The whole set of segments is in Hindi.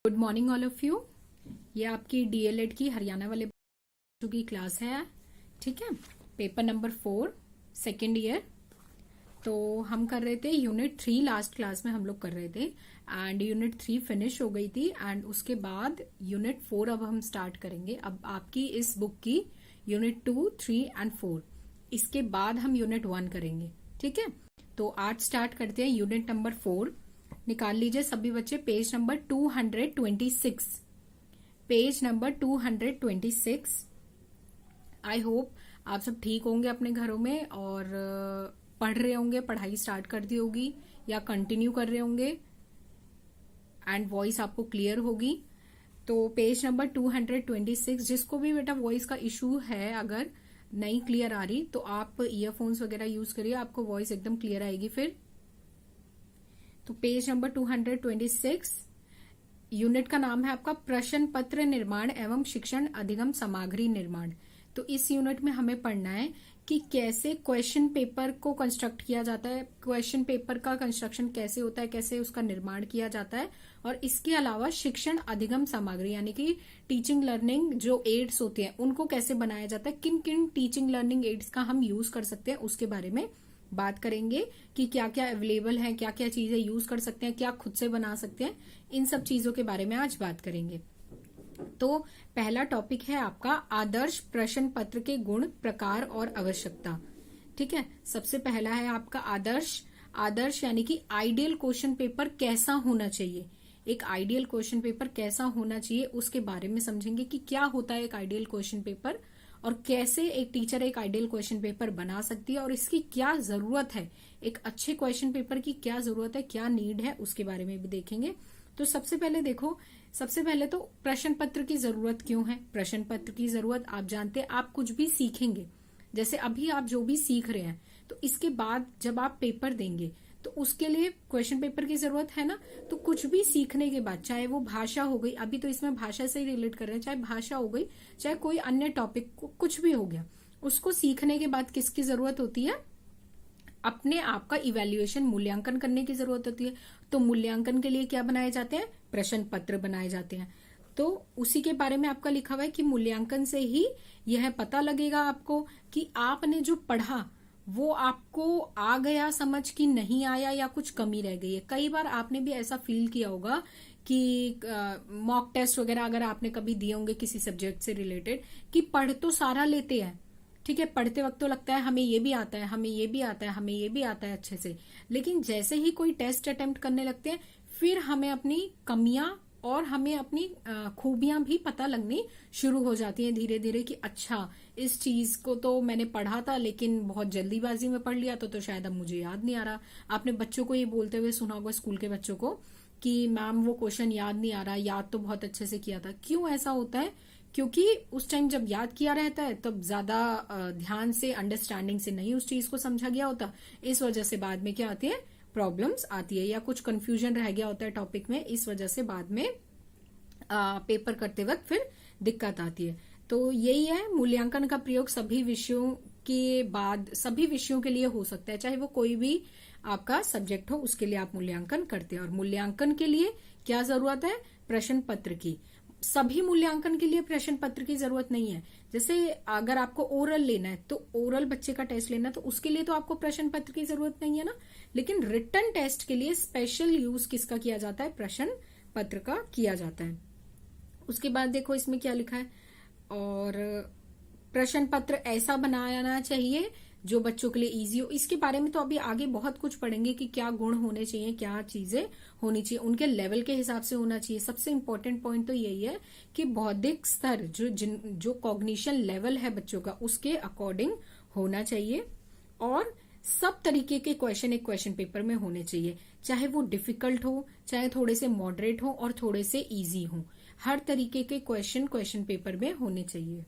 Good morning all of you. ये आपकी डीएलएड की हरियाणा वाले बच्चों की क्लास है। ठीक है, पेपर नंबर 4 सेकेंड ईयर। तो हम कर रहे थे यूनिट 3, लास्ट क्लास में हम लोग कर रहे थे एंड यूनिट 3 फिनिश हो गई थी एंड उसके बाद यूनिट 4 अब हम स्टार्ट करेंगे। अब आपकी इस बुक की यूनिट 2, 3 एंड 4, इसके बाद हम यूनिट 1 करेंगे। ठीक है, तो आज स्टार्ट करते हैं यूनिट नंबर 4। निकाल लीजिए सभी बच्चे page number 226, page number 226। I hope आप सब ठीक होंगे अपने घरों में और पढ़ रहे होंगे, पढ़ाई स्टार्ट कर दी होगी या कंटिन्यू कर रहे होंगे एंड वॉइस आपको क्लियर होगी। तो पेज नंबर 226, जिसको भी बेटा वॉइस का इशू है, अगर नहीं क्लियर आ रही तो आप ईयरफोन्स वगैरह यूज करिए, आपको वॉइस एकदम क्लियर आएगी फिर। तो पेज नंबर 226, यूनिट का नाम है आपका प्रश्न पत्र निर्माण एवं शिक्षण अधिगम सामग्री निर्माण। तो इस यूनिट में हमें पढ़ना है कि कैसे क्वेश्चन पेपर को कंस्ट्रक्ट किया जाता है, क्वेश्चन पेपर का कंस्ट्रक्शन कैसे होता है, कैसे उसका निर्माण किया जाता है, और इसके अलावा शिक्षण अधिगम सामग्री यानी कि टीचिंग लर्निंग जो एड्स होते हैं उनको कैसे बनाया जाता है, किन किन टीचिंग लर्निंग एड्स का हम यूज कर सकते हैं उसके बारे में बात करेंगे कि क्या क्या अवेलेबल है, क्या क्या चीजें यूज कर सकते हैं, क्या खुद से बना सकते हैं, इन सब चीजों के बारे में आज बात करेंगे। तो पहला टॉपिक है आपका आदर्श प्रश्न पत्र के गुण, प्रकार और आवश्यकता। ठीक है, सबसे पहला है आपका आदर्श यानी कि आइडियल क्वेश्चन पेपर कैसा होना चाहिए। एक आइडियल क्वेश्चन पेपर कैसा होना चाहिए उसके बारे में समझेंगे कि क्या होता है एक आइडियल क्वेश्चन पेपर और कैसे एक टीचर एक आइडियल क्वेश्चन पेपर बना सकती है और इसकी क्या जरूरत है, एक अच्छे क्वेश्चन पेपर की क्या जरूरत है, क्या नीड है, उसके बारे में भी देखेंगे। तो सबसे पहले देखो, सबसे पहले तो प्रश्न पत्र की जरूरत क्यों है। प्रश्न पत्र की जरूरत आप जानते हैं, आप कुछ भी सीखेंगे, जैसे अभी आप जो भी सीख रहे हैं तो इसके बाद जब आप पेपर देंगे तो उसके लिए क्वेश्चन पेपर की जरूरत है ना। तो कुछ भी सीखने के बाद, चाहे वो भाषा हो गई, अभी तो इसमें भाषा से ही रिलेट कर रहे हैं, चाहे भाषा हो गई, चाहे कोई अन्य टॉपिक, कुछ भी हो गया, उसको सीखने के बाद किसकी जरूरत होती है, अपने आप का इवैल्यूएशन, मूल्यांकन करने की जरूरत होती है। तो मूल्यांकन के लिए क्या बनाए जाते हैं, प्रश्न पत्र बनाए जाते हैं। तो उसी के बारे में आपका लिखा हुआ है कि मूल्यांकन से ही यह पता लगेगा आपको कि आपने जो पढ़ा वो आपको आ गया समझ कि नहीं आया या कुछ कमी रह गई है। कई बार आपने भी ऐसा फील किया होगा कि मॉक टेस्ट वगैरह अगर आपने कभी दिए होंगे किसी सब्जेक्ट से रिलेटेड, कि पढ़ तो सारा लेते हैं, ठीक है, पढ़ते वक्त तो लगता है हमें ये भी आता है, हमें ये भी आता है, हमें ये भी आता है अच्छे से, लेकिन जैसे ही कोई टेस्ट अटेम्प्ट करने लगते हैं फिर हमें अपनी कमियां और हमें अपनी खूबियां भी पता लगनी शुरू हो जाती हैं धीरे धीरे कि अच्छा इस चीज को तो मैंने पढ़ा था लेकिन बहुत जल्दीबाजी में पढ़ लिया तो शायद अब मुझे याद नहीं आ रहा। आपने बच्चों को ये बोलते हुए सुना होगा, स्कूल के बच्चों को, कि मैम वो क्वेश्चन याद नहीं आ रहा, याद तो बहुत अच्छे से किया था। क्यों ऐसा होता है, क्योंकि उस टाइम जब याद किया रहता है तब ज्यादा ध्यान से, अंडरस्टैंडिंग से नहीं उस चीज को समझा गया होता, इस वजह से बाद में क्या आती है, प्रॉब्लम्स आती है, या कुछ कंफ्यूजन रह गया होता है टॉपिक में, इस वजह से बाद में पेपर करते वक्त फिर दिक्कत आती है। तो यही है, मूल्यांकन का प्रयोग सभी विषयों के बाद सभी विषयों के लिए हो सकता है, चाहे वो कोई भी आपका सब्जेक्ट हो उसके लिए आप मूल्यांकन करते हैं। और मूल्यांकन के लिए क्या जरूरत है, प्रश्न पत्र की। सभी मूल्यांकन के लिए प्रश्न पत्र की जरूरत नहीं है। जैसे अगर आपको ओरल लेना है तो ओरल बच्चे का टेस्ट लेना है तो उसके लिए तो आपको प्रश्न पत्र की जरूरत नहीं है ना, लेकिन रिटन टेस्ट के लिए स्पेशल यूज किसका किया जाता है, प्रश्न पत्र का किया जाता है। उसके बाद देखो इसमें क्या लिखा है, और प्रश्न पत्र ऐसा बनाना चाहिए जो बच्चों के लिए इजी हो। इसके बारे में तो अभी आगे बहुत कुछ पढ़ेंगे कि क्या गुण होने चाहिए, क्या चीजें होनी चाहिए, उनके लेवल के हिसाब से होना चाहिए। सबसे इम्पोर्टेंट पॉइंट तो यही है कि बौद्धिक स्तर, जो कॉग्निशन लेवल है बच्चों का, उसके अकॉर्डिंग होना चाहिए। और सब तरीके के क्वेश्चन एक क्वेश्चन पेपर में होने चाहिए, चाहे वो डिफिकल्ट हो, चाहे थोड़े से मॉडरेट हो और थोड़े से इजी हो, हर तरीके के क्वेश्चन पेपर में होने चाहिए।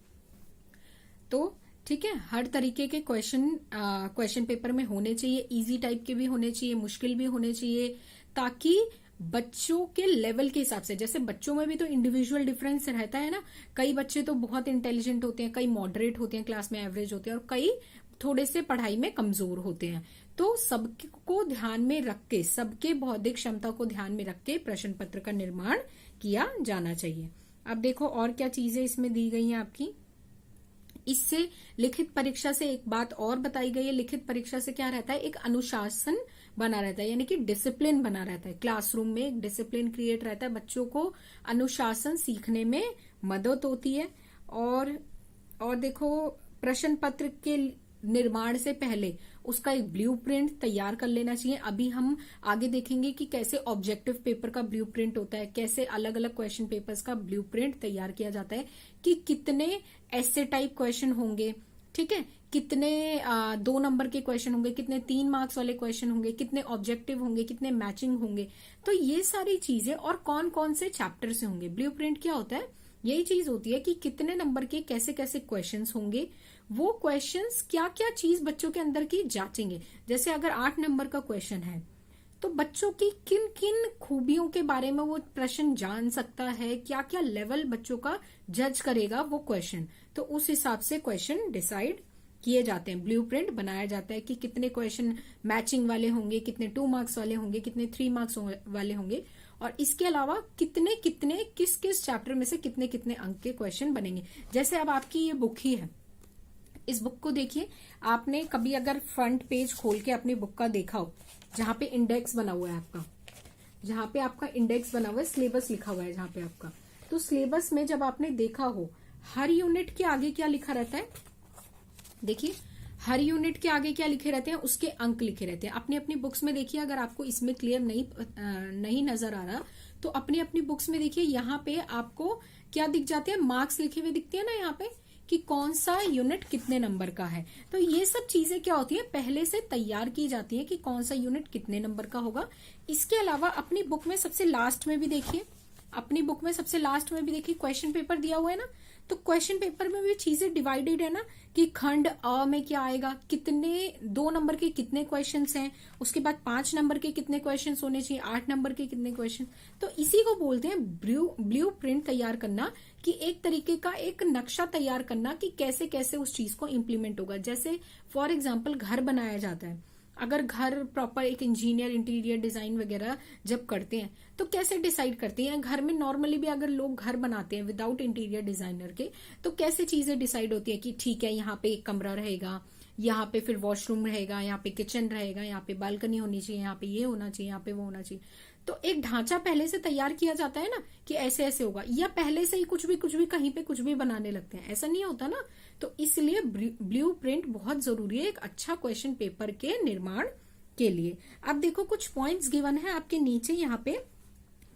तो ठीक है, हर तरीके के क्वेश्चन पेपर में होने चाहिए, इजी टाइप के भी होने चाहिए, मुश्किल भी होने चाहिए, ताकि बच्चों के लेवल के हिसाब से, जैसे बच्चों में भी तो इंडिविजुअल डिफरेंस रहता है ना, कई बच्चे तो बहुत इंटेलिजेंट होते हैं, कई मॉडरेट होते हैं, क्लास में एवरेज होते हैं, और कई थोड़े से पढ़ाई में कमजोर होते हैं। तो सबको ध्यान में रख के, सबके बौद्धिक क्षमता को ध्यान में रख के प्रश्न पत्र का निर्माण किया जाना चाहिए। अब देखो और क्या चीजें इसमें दी गई हैं आपकी। इससे लिखित परीक्षा से एक बात और बताई गई है, लिखित परीक्षा से क्या रहता है, एक अनुशासन बना रहता है, यानी कि डिसिप्लिन बना रहता है। क्लासरूम में एक डिसिप्लिन क्रिएट रहता है, बच्चों को अनुशासन सीखने में मदद होती है। और देखो प्रश्न पत्र के निर्माण से पहले उसका एक ब्लूप्रिंट तैयार कर लेना चाहिए। अभी हम आगे देखेंगे कि कैसे ऑब्जेक्टिव पेपर का ब्लूप्रिंट होता है, कैसे अलग अलग क्वेश्चन पेपर्स का ब्लूप्रिंट तैयार किया जाता है, कि कितने ऐसे टाइप क्वेश्चन होंगे, ठीक है, कितने 2 नंबर के क्वेश्चन होंगे, कितने 3 मार्क्स वाले क्वेश्चन होंगे, कितने ऑब्जेक्टिव होंगे, कितने मैचिंग होंगे। तो ये सारी चीजें और कौन कौन से चैप्टर से होंगे। ब्लूप्रिंट क्या होता है, यही चीज होती है कि कितने नंबर के कैसे कैसे क्वेश्चंस होंगे, वो क्वेश्चंस क्या क्या चीज बच्चों के अंदर की जांचेंगे। जैसे अगर 8 नंबर का क्वेश्चन है तो बच्चों की किन किन खूबियों के बारे में वो प्रश्न जान सकता है, क्या क्या लेवल बच्चों का जज करेगा वो क्वेश्चन, तो उस हिसाब से क्वेश्चन डिसाइड किए जाते हैं। ब्लूप्रिंट बनाया जाता है कि कितने क्वेश्चन मैचिंग वाले होंगे, कितने 2 मार्क्स वाले होंगे, कितने 3 मार्क्स वाले होंगे, और इसके अलावा कितने कितने किस किस चैप्टर में से कितने कितने अंक के क्वेश्चन बनेंगे। जैसे अब आपकी ये बुक ही है, इस बुक को देखिए, आपने कभी अगर फ्रंट पेज खोल के अपनी बुक का देखा हो, जहां पे इंडेक्स बना हुआ है आपका, जहां पे आपका इंडेक्स बना हुआ है, सिलेबस लिखा हुआ है जहां पे आपका, तो सिलेबस में जब आपने देखा हो, हर यूनिट के आगे क्या लिखा रहता है, देखिए हर यूनिट के आगे क्या लिखे रहते हैं, उसके अंक लिखे रहते हैं। अपनी अपनी बुक्स में देखिए, अगर आपको इसमें क्लियर नहीं नजर आ रहा तो अपनी अपनी बुक्स में देखिए, यहाँ पे आपको क्या दिख जाते हैं, मार्क्स लिखे हुए दिखते हैं ना यहाँ पे, कि कौन सा यूनिट कितने नंबर का है। तो ये सब चीजें क्या होती है, पहले से तैयार की जाती है कि कौन सा यूनिट कितने नंबर का होगा। इसके अलावा अपनी बुक में सबसे लास्ट में भी देखिए, अपनी बुक में सबसे लास्ट में भी देखिए क्वेश्चन पेपर दिया हुआ है ना, तो क्वेश्चन पेपर में भी चीजें डिवाइडेड है ना, कि खंड अ में क्या आएगा, कितने 2 नंबर के कितने क्वेश्चंस हैं, उसके बाद 5 नंबर के कितने क्वेश्चंस होने चाहिए, 8 नंबर के कितने क्वेश्चन। तो इसी को बोलते हैं ब्लू प्रिंट तैयार करना, कि एक तरीके का एक नक्शा तैयार करना कि कैसे कैसे उस चीज को इम्प्लीमेंट होगा। जैसे फॉर एग्जाम्पल घर बनाया जाता है, अगर घर प्रॉपर एक इंजीनियर इंटीरियर डिजाइन वगैरह जब करते हैं तो कैसे डिसाइड करते हैं, घर में नॉर्मली भी अगर लोग घर बनाते हैं विदाउट इंटीरियर डिजाइनर के, तो कैसे चीजें डिसाइड होती है कि ठीक है यहाँ पे एक कमरा रहेगा, यहाँ पे फिर वॉशरूम रहेगा, यहाँ पे किचन रहेगा, यहाँ पे बालकनी होनी चाहिए, यहाँ पे ये होना चाहिए, यहाँ पे वो होना चाहिए। तो एक ढांचा पहले से तैयार किया जाता है ना, कि ऐसे ऐसे होगा, या पहले से ही कुछ भी कहीं पे कुछ भी बनाने लगते हैं, ऐसा नहीं होता ना। तो इसलिए ब्लू प्रिंट बहुत जरूरी है एक अच्छा क्वेश्चन पेपर के निर्माण के लिए। अब देखो कुछ पॉइंट्स गिवन है आपके नीचे, यहाँ पे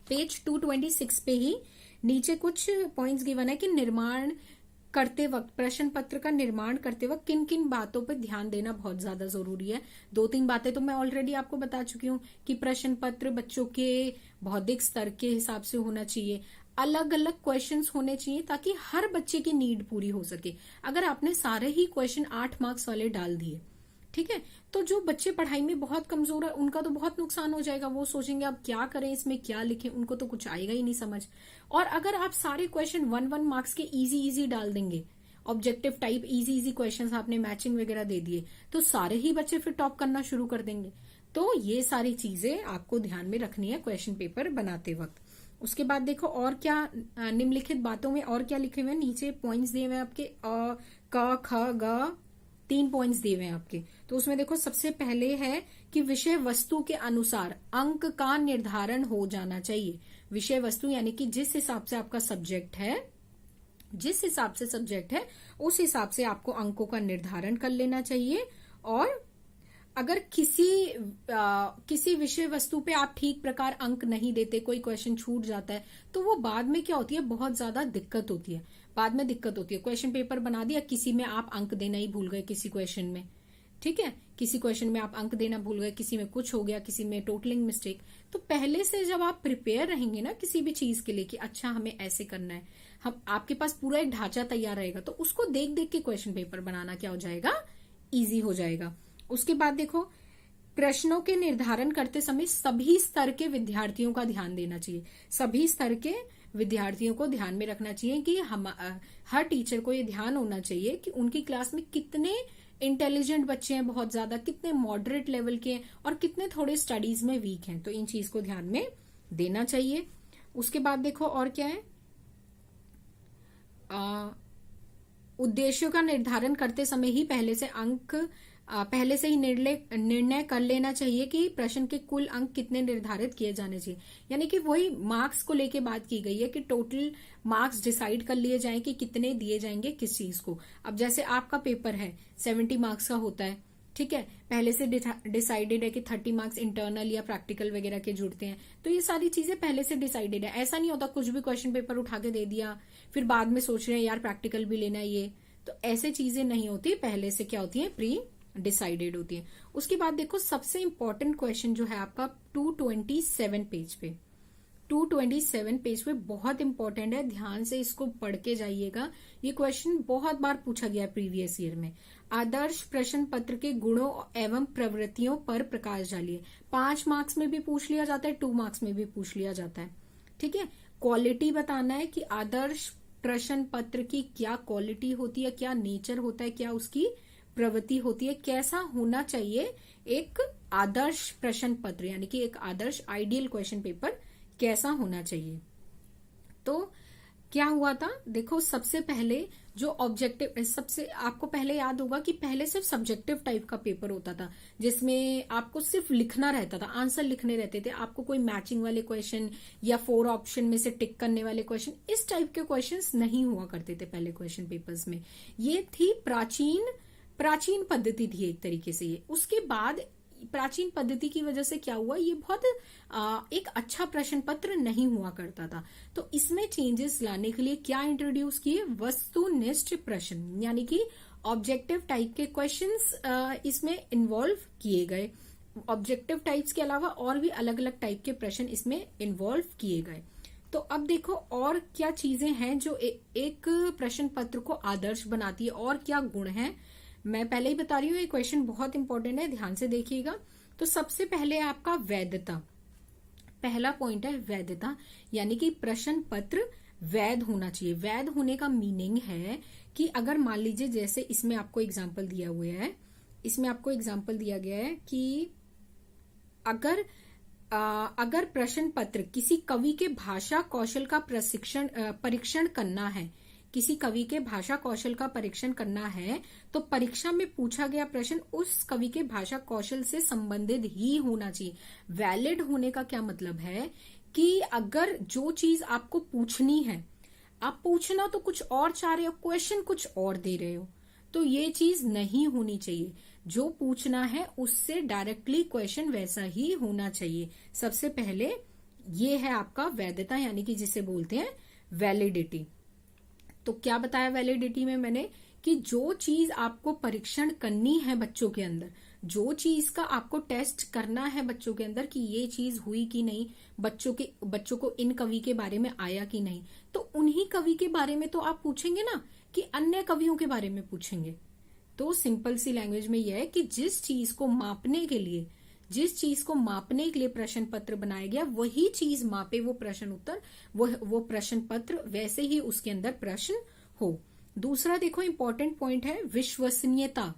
पेज 226 पे ही नीचे कुछ पॉइंट्स गिवन है कि निर्माण करते वक्त, प्रश्न पत्र का निर्माण करते वक्त किन किन बातों पर ध्यान देना बहुत ज्यादा जरूरी है। 2-3 बातें तो मैं ऑलरेडी आपको बता चुकी हूँ, कि प्रश्न पत्र बच्चों के बौद्धिक स्तर के हिसाब से होना चाहिए, अलग अलग क्वेश्चंस होने चाहिए ताकि हर बच्चे की नीड पूरी हो सके। अगर आपने सारे ही क्वेश्चन 8 मार्क्स वाले डाल दिए, ठीक है, तो जो बच्चे पढ़ाई में बहुत कमजोर है उनका तो बहुत नुकसान हो जाएगा। वो सोचेंगे अब क्या करें, इसमें क्या लिखें, उनको तो कुछ आएगा ही नहीं समझ। और अगर आप सारे क्वेश्चन 1-1 मार्क्स के इजी डाल देंगे, ऑब्जेक्टिव टाइप इजी क्वेश्चंस आपने मैचिंग वगैरह दे दिए, तो सारे ही बच्चे फिर टॉप करना शुरू कर देंगे। तो ये सारी चीजें आपको ध्यान में रखनी है क्वेश्चन पेपर बनाते वक्त। उसके बाद देखो और क्या निम्नलिखित बातों में और क्या लिखे हुए हैं, नीचे पॉइंट्स दिए हुए हैं आपके, अ क ख ग 3 पॉइंट्स दिए हुए हैं आपके। तो उसमें देखो सबसे पहले है कि विषय वस्तु के अनुसार अंक का निर्धारण हो जाना चाहिए। विषय वस्तु यानी कि जिस हिसाब से आपका सब्जेक्ट है, जिस हिसाब से सब्जेक्ट है उस हिसाब से आपको अंकों का निर्धारण कर लेना चाहिए। और अगर किसी विषय वस्तु पे आप ठीक प्रकार अंक नहीं देते, कोई क्वेश्चन छूट जाता है, तो वो बाद में क्या होती है, बहुत ज्यादा दिक्कत होती है। बाद में दिक्कत होती है, क्वेश्चन पेपर बना दिया, किसी में आप अंक देना ही भूल गए, किसी क्वेश्चन में, ठीक है, किसी क्वेश्चन में आप अंक देना भूल गए, किसी में कुछ हो गया, किसी में टोटलिंग मिस्टेक। तो पहले से जब आप प्रिपेयर रहेंगे ना किसी भी चीज के लिए कि अच्छा हमें ऐसे करना है, हम आपके पास पूरा एक ढांचा तैयार रहेगा, तो उसको देख देख के क्वेश्चन पेपर बनाना क्या हो जाएगा, इजी हो जाएगा। उसके बाद देखो प्रश्नों के निर्धारण करते समय सभी स्तर के विद्यार्थियों का ध्यान देना चाहिए। सभी स्तर के विद्यार्थियों को ध्यान में रखना चाहिए कि हर टीचर को ये ध्यान होना चाहिए कि उनकी क्लास में कितने इंटेलिजेंट बच्चे हैं बहुत ज्यादा, कितने मॉडरेट लेवल के हैं और कितने थोड़े स्टडीज में वीक हैं। तो इन चीज को ध्यान में देना चाहिए। उसके बाद देखो और क्या है, उद्देश्यों का निर्धारण करते समय ही पहले से ही निर्णय कर लेना चाहिए कि प्रश्न के कुल अंक कितने निर्धारित किए जाने चाहिए। यानी कि वही मार्क्स को लेके बात की गई है कि टोटल मार्क्स डिसाइड कर लिए जाएं कि कितने दिए जाएंगे किस चीज को। अब जैसे आपका पेपर है 70 मार्क्स का होता है, ठीक है, पहले से डिसाइडेड है कि 30 मार्क्स इंटरनल या प्रैक्टिकल वगैरह के जुड़ते हैं। तो ये सारी चीजें पहले से डिसाइडेड है। ऐसा नहीं होता कुछ भी क्वेश्चन पेपर उठा के दे दिया फिर बाद में सोच रहे हैं यार प्रैक्टिकल भी लेना है ये, तो ऐसे चीजें नहीं होती, पहले से क्या होती है, प्री डिसाइडेड होती है। उसके बाद देखो सबसे इंपॉर्टेंट क्वेश्चन जो है आपका 227 पेज पे, 227 पेज पे बहुत इंपॉर्टेंट है, ध्यान से इसको पढ़ के जाइएगा। ये क्वेश्चन बहुत बार पूछा गया प्रीवियस ईयर में। आदर्श प्रश्न पत्र के गुणों एवं प्रवृत्तियों पर प्रकाश डालिए। 5 मार्क्स में भी पूछ लिया जाता है, 2 मार्क्स में भी पूछ लिया जाता है, ठीक है। क्वालिटी बताना है कि आदर्श प्रश्न पत्र की क्या क्वालिटी होती है, क्या नेचर होता है, क्या उसकी प्रवृत्ति होती है, कैसा होना चाहिए एक आदर्श प्रश्न पत्र, यानी कि एक आदर्श आइडियल क्वेश्चन पेपर कैसा होना चाहिए। तो क्या हुआ था, देखो सबसे पहले जो ऑब्जेक्टिव, सबसे आपको पहले याद होगा कि पहले सिर्फ सब्जेक्टिव टाइप का पेपर होता था जिसमें आपको सिर्फ लिखना रहता था, आंसर लिखने रहते थे, आपको कोई मैचिंग वाले क्वेश्चन या 4 ऑप्शन में से टिक करने वाले क्वेश्चन, इस टाइप के क्वेश्चंस नहीं हुआ करते थे पहले क्वेश्चन पेपर्स में। ये थी प्राचीन पद्धति थी एक तरीके से ये। उसके बाद प्राचीन पद्धति की वजह से क्या हुआ, ये बहुत एक अच्छा प्रश्न पत्र नहीं हुआ करता था। तो इसमें चेंजेस लाने के लिए क्या इंट्रोड्यूस किए, वस्तुनिष्ठ प्रश्न, यानी कि ऑब्जेक्टिव टाइप के क्वेश्चंस इसमें इन्वॉल्व किए गए। ऑब्जेक्टिव टाइप्स के अलावा और भी अलग अलग टाइप के प्रश्न इसमें इन्वॉल्व किए गए। तो अब देखो और क्या चीजें हैं जो एक प्रश्न पत्र को आदर्श बनाती है, और क्या गुण हैं, मैं पहले ही बता रही हूँ। ये क्वेश्चन बहुत इंपॉर्टेंट है, ध्यान से देखिएगा। तो सबसे पहले आपका वैधता, पहला पॉइंट है वैधता, यानी कि प्रश्न पत्र वैध होना चाहिए। वैध होने का मीनिंग है कि अगर मान लीजिए जैसे इसमें आपको एग्जाम्पल दिया हुआ है, इसमें आपको एग्जाम्पल दिया गया है कि अगर प्रश्न पत्र किसी कवि के भाषा कौशल का परीक्षण करना है, किसी कवि के भाषा कौशल का परीक्षण करना है, तो परीक्षा में पूछा गया प्रश्न उस कवि के भाषा कौशल से संबंधित ही होना चाहिए। वैलिड होने का क्या मतलब है कि अगर जो चीज आपको पूछनी है, आप पूछना तो कुछ और चाह रहे हो, क्वेश्चन कुछ और दे रहे हो, तो ये चीज नहीं होनी चाहिए। जो पूछना है उससे डायरेक्टली क्वेश्चन वैसा ही होना चाहिए। सबसे पहले ये है आपका वैधता, यानी कि जिसे बोलते हैं वैलिडिटी। तो क्या बताया वैलिडिटी में मैंने कि जो चीज आपको परीक्षण करनी है बच्चों के अंदर, जो चीज का आपको टेस्ट करना है बच्चों के अंदर कि ये चीज हुई कि नहीं, बच्चों को इन कवि के बारे में आया कि नहीं, तो उन्हीं कवि के बारे में तो आप पूछेंगे ना कि अन्य कवियों के बारे में पूछेंगे। तो सिंपल सी लैंग्वेज में यह है कि जिस चीज को मापने के लिए प्रश्न पत्र बनाया गया, वही चीज मापे वो प्रश्न उत्तर, वो प्रश्न पत्र, वैसे ही उसके अंदर प्रश्न हो। दूसरा देखो इंपॉर्टेंट पॉइंट है विश्वसनीयता।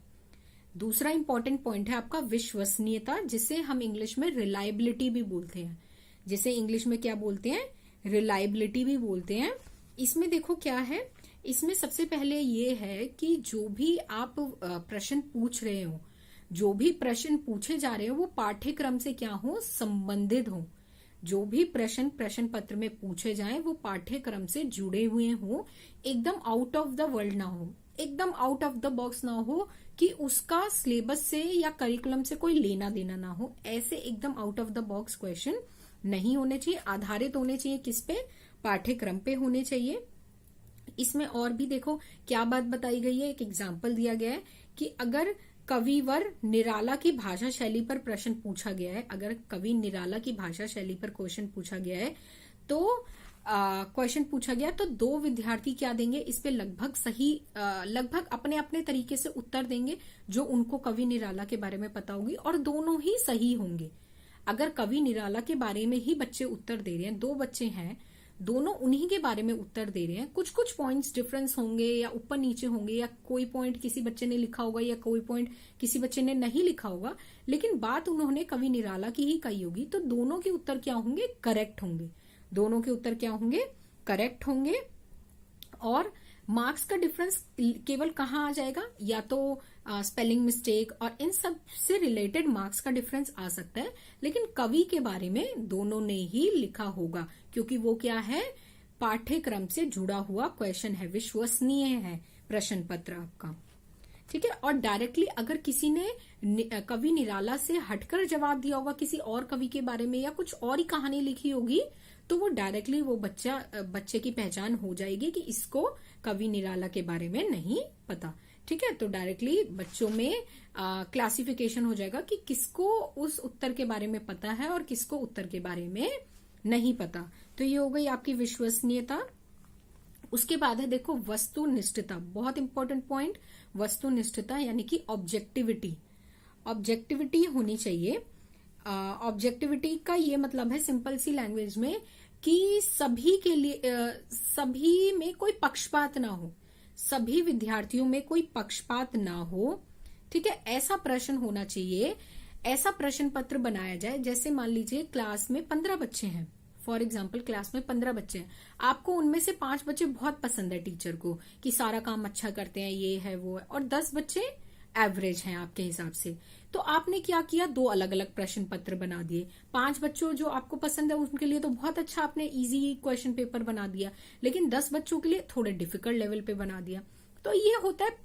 दूसरा इंपॉर्टेंट पॉइंट है आपका विश्वसनीयता, जिसे हम इंग्लिश में रिलायबिलिटी भी बोलते हैं। जिसे इंग्लिश में क्या बोलते हैं, रिलायबिलिटी भी बोलते हैं। इसमें देखो क्या है, इसमें सबसे पहले ये है कि जो भी आप प्रश्न पूछ रहे हो, जो भी प्रश्न पूछे जा रहे हो, वो पाठ्यक्रम से क्या हो, संबंधित हो। जो भी प्रश्न पत्र में पूछे जाएं वो पाठ्यक्रम से जुड़े हुए हो, एकदम आउट ऑफ द वर्ल्ड ना हो, एकदम आउट ऑफ द बॉक्स ना हो कि उसका सिलेबस से या करिकुलम से कोई लेना देना ना हो। ऐसे एकदम out of the box question नहीं होने चाहिए, आधारित होने चाहिए किस पे, पाठ्यक्रम पे होने चाहिए। इसमें और भी देखो क्या बात बताई गई है, एक एग्जाम्पल दिया गया है कि अगर कविवर निराला की भाषा शैली पर प्रश्न पूछा गया है, अगर कवि निराला की भाषा शैली पर क्वेश्चन पूछा गया है, तो क्वेश्चन पूछा गया तो 2 विद्यार्थी क्या देंगे, इस पे लगभग अपने अपने तरीके से उत्तर देंगे जो उनको कवि निराला के बारे में पता होगी, और दोनों ही सही होंगे। अगर कवि निराला के बारे में ही बच्चे उत्तर दे रहे हैं, 2 बच्चे हैं, दोनों उन्हीं के बारे में उत्तर दे रहे हैं। कुछ कुछ पॉइंट्स डिफरेंस होंगे या ऊपर नीचे होंगे, या कोई पॉइंट किसी बच्चे ने लिखा होगा या कोई पॉइंट किसी बच्चे ने नहीं लिखा होगा, लेकिन बात उन्होंने कवि निराला की ही कही होगी। तो दोनों के उत्तर क्या होंगे? करेक्ट होंगे। दोनों के उत्तर क्या होंगे? करेक्ट होंगे। और मार्क्स का डिफरेंस केवल कहाँ आ जाएगा? या तो स्पेलिंग मिस्टेक और इन सब से रिलेटेड मार्क्स का डिफरेंस आ सकता है, लेकिन कवि के बारे में दोनों ने ही लिखा होगा, क्योंकि वो क्या है? पाठ्यक्रम से जुड़ा हुआ क्वेश्चन है, विश्वसनीय है प्रश्न पत्र आपका। ठीक है। और डायरेक्टली अगर किसी ने कवि निराला से हटकर जवाब दिया होगा किसी और कवि के बारे में, या कुछ और ही कहानी लिखी होगी, तो वो डायरेक्टली वो बच्चे की पहचान हो जाएगी कि इसको कवि निराला के बारे में नहीं पता। ठीक है। तो डायरेक्टली बच्चों में क्लासिफिकेशन हो जाएगा कि किसको उस उत्तर के बारे में पता है और किसको उत्तर के बारे में नहीं पता। तो ये हो गई आपकी विश्वसनीयता। उसके बाद है देखो वस्तुनिष्ठता, बहुत इंपॉर्टेंट पॉइंट। वस्तुनिष्ठता यानी कि ऑब्जेक्टिविटी। ऑब्जेक्टिविटी होनी चाहिए। ऑब्जेक्टिविटी का ये मतलब है सिंपल सी लैंग्वेज में कि सभी के लिए सभी में कोई पक्षपात ना हो, सभी विद्यार्थियों में कोई पक्षपात ना हो। ठीक है। ऐसा प्रश्न होना चाहिए, ऐसा प्रश्न पत्र बनाया जाए। जैसे मान लीजिए क्लास में 15 बच्चे हैं, फॉर एग्जाम्पल क्लास में 15 बच्चे हैं, आपको उनमें से 5 बच्चे बहुत पसंद है टीचर को कि सारा काम अच्छा करते हैं, ये है वो है, और 10 बच्चे एवरेज हैं आपके हिसाब से। तो आपने क्या किया? 2 अलग अलग प्रश्न पत्र बना दिए। 5 बच्चों जो आपको पसंद है उनके लिए तो बहुत अच्छा आपने इजी क्वेश्चन पेपर बना दिया, लेकिन 10 बच्चों के लिए थोड़े डिफिकल्ट लेवल पे बना दिया। तो ये होता है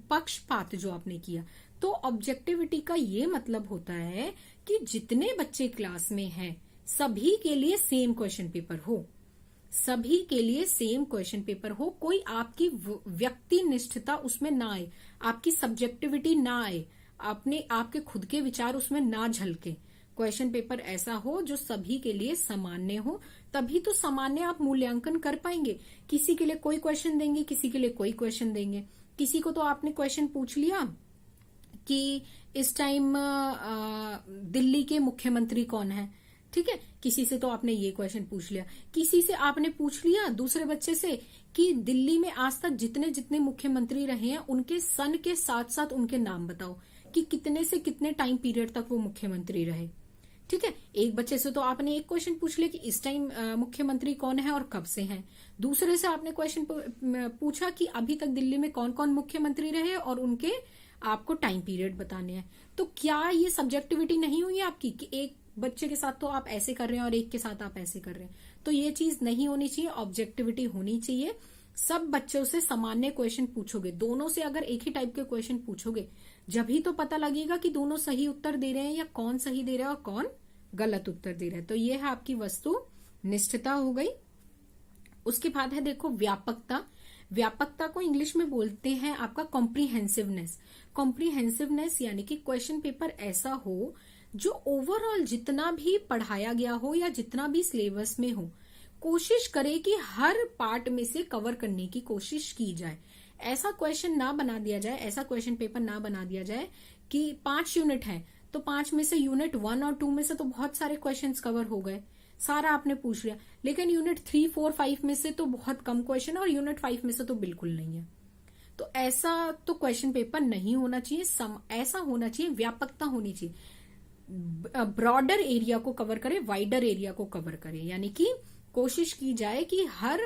पक्षपात जो आपने किया। तो ऑब्जेक्टिविटी का ये मतलब होता है कि जितने बच्चे क्लास में हैं सभी के लिए सेम क्वेश्चन पेपर हो, सभी के लिए सेम क्वेश्चन पेपर हो। कोई आपकी व्यक्ति निष्ठता उसमें ना आए, आपकी सब्जेक्टिविटी ना आए, आपके खुद के विचार उसमें ना झलके। क्वेश्चन पेपर ऐसा हो जो सभी के लिए सामान्य हो, तभी तो सामान्य आप मूल्यांकन कर पाएंगे। किसी के लिए कोई क्वेश्चन देंगे, किसी के लिए कोई क्वेश्चन देंगे। किसी को तो आपने क्वेश्चन पूछ लिया कि इस टाइम दिल्ली के मुख्यमंत्री कौन है, ठीक है, किसी से तो आपने ये क्वेश्चन पूछ लिया। किसी से आपने पूछ लिया दूसरे बच्चे से कि दिल्ली में आज तक जितने जितने मुख्यमंत्री रहे हैं उनके सन के साथ साथ उनके नाम बताओ कि कितने से कितने टाइम पीरियड तक वो मुख्यमंत्री रहे। ठीक है। एक बच्चे से तो आपने एक क्वेश्चन पूछ लिया कि इस टाइम मुख्यमंत्री कौन है और कब से हैं। दूसरे से आपने क्वेश्चन पूछा कि अभी तक दिल्ली में कौन कौन मुख्यमंत्री रहे और उनके आपको टाइम पीरियड बताने हैं। तो क्या ये सब्जेक्टिविटी नहीं हुई आपकी कि एक बच्चे के साथ तो आप ऐसे कर रहे हैं और एक के साथ आप ऐसे कर रहे हैं? तो ये चीज नहीं होनी चाहिए, ऑब्जेक्टिविटी होनी चाहिए। सब बच्चों से सामान्य क्वेश्चन पूछोगे, दोनों से अगर एक ही टाइप के क्वेश्चन पूछोगे जब ही तो पता लगेगा कि दोनों सही उत्तर दे रहे हैं या कौन सही दे रहा है और कौन गलत उत्तर दे रहा है। तो ये है आपकी वस्तु निष्ठता हो गई। उसके बाद है देखो व्यापकता। व्यापकता को इंग्लिश में बोलते हैं आपका कॉम्प्रीहेंसिवनेस। कॉम्प्रीहेंसिवनेस यानी कि क्वेश्चन पेपर ऐसा हो जो ओवरऑल जितना भी पढ़ाया गया हो या जितना भी सिलेबस में हो, कोशिश करे कि हर पार्ट में से कवर करने की कोशिश की जाए। ऐसा क्वेश्चन ना बना दिया जाए, ऐसा क्वेश्चन पेपर ना बना दिया जाए कि 5 यूनिट है तो 5 में से यूनिट 1 और 2 में से तो बहुत सारे क्वेश्चंस कवर हो गए, सारा आपने पूछ लिया, लेकिन यूनिट 3, 4, 5 में से तो बहुत कम क्वेश्चन और यूनिट 5 में से तो बिल्कुल नहीं है। तो ऐसा तो क्वेश्चन पेपर नहीं होना चाहिए। ऐसा होना चाहिए, व्यापकता होनी चाहिए, ब्रॉडर एरिया को कवर करे, वाइडर एरिया को कवर करे, यानी कि कोशिश की जाए कि हर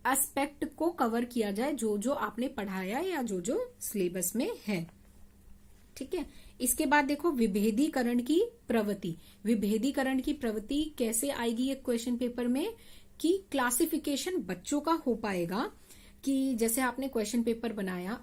एस्पेक्ट को कवर किया जाए जो जो आपने पढ़ाया या जो जो सिलेबस में है। ठीक है। इसके बाद देखो विभेदीकरण की प्रवृत्ति। विभेदीकरण की प्रवृत्ति कैसे आएगी एक क्वेश्चन पेपर में कि क्लासिफिकेशन बच्चों का हो पाएगा कि जैसे आपने क्वेश्चन पेपर बनाया,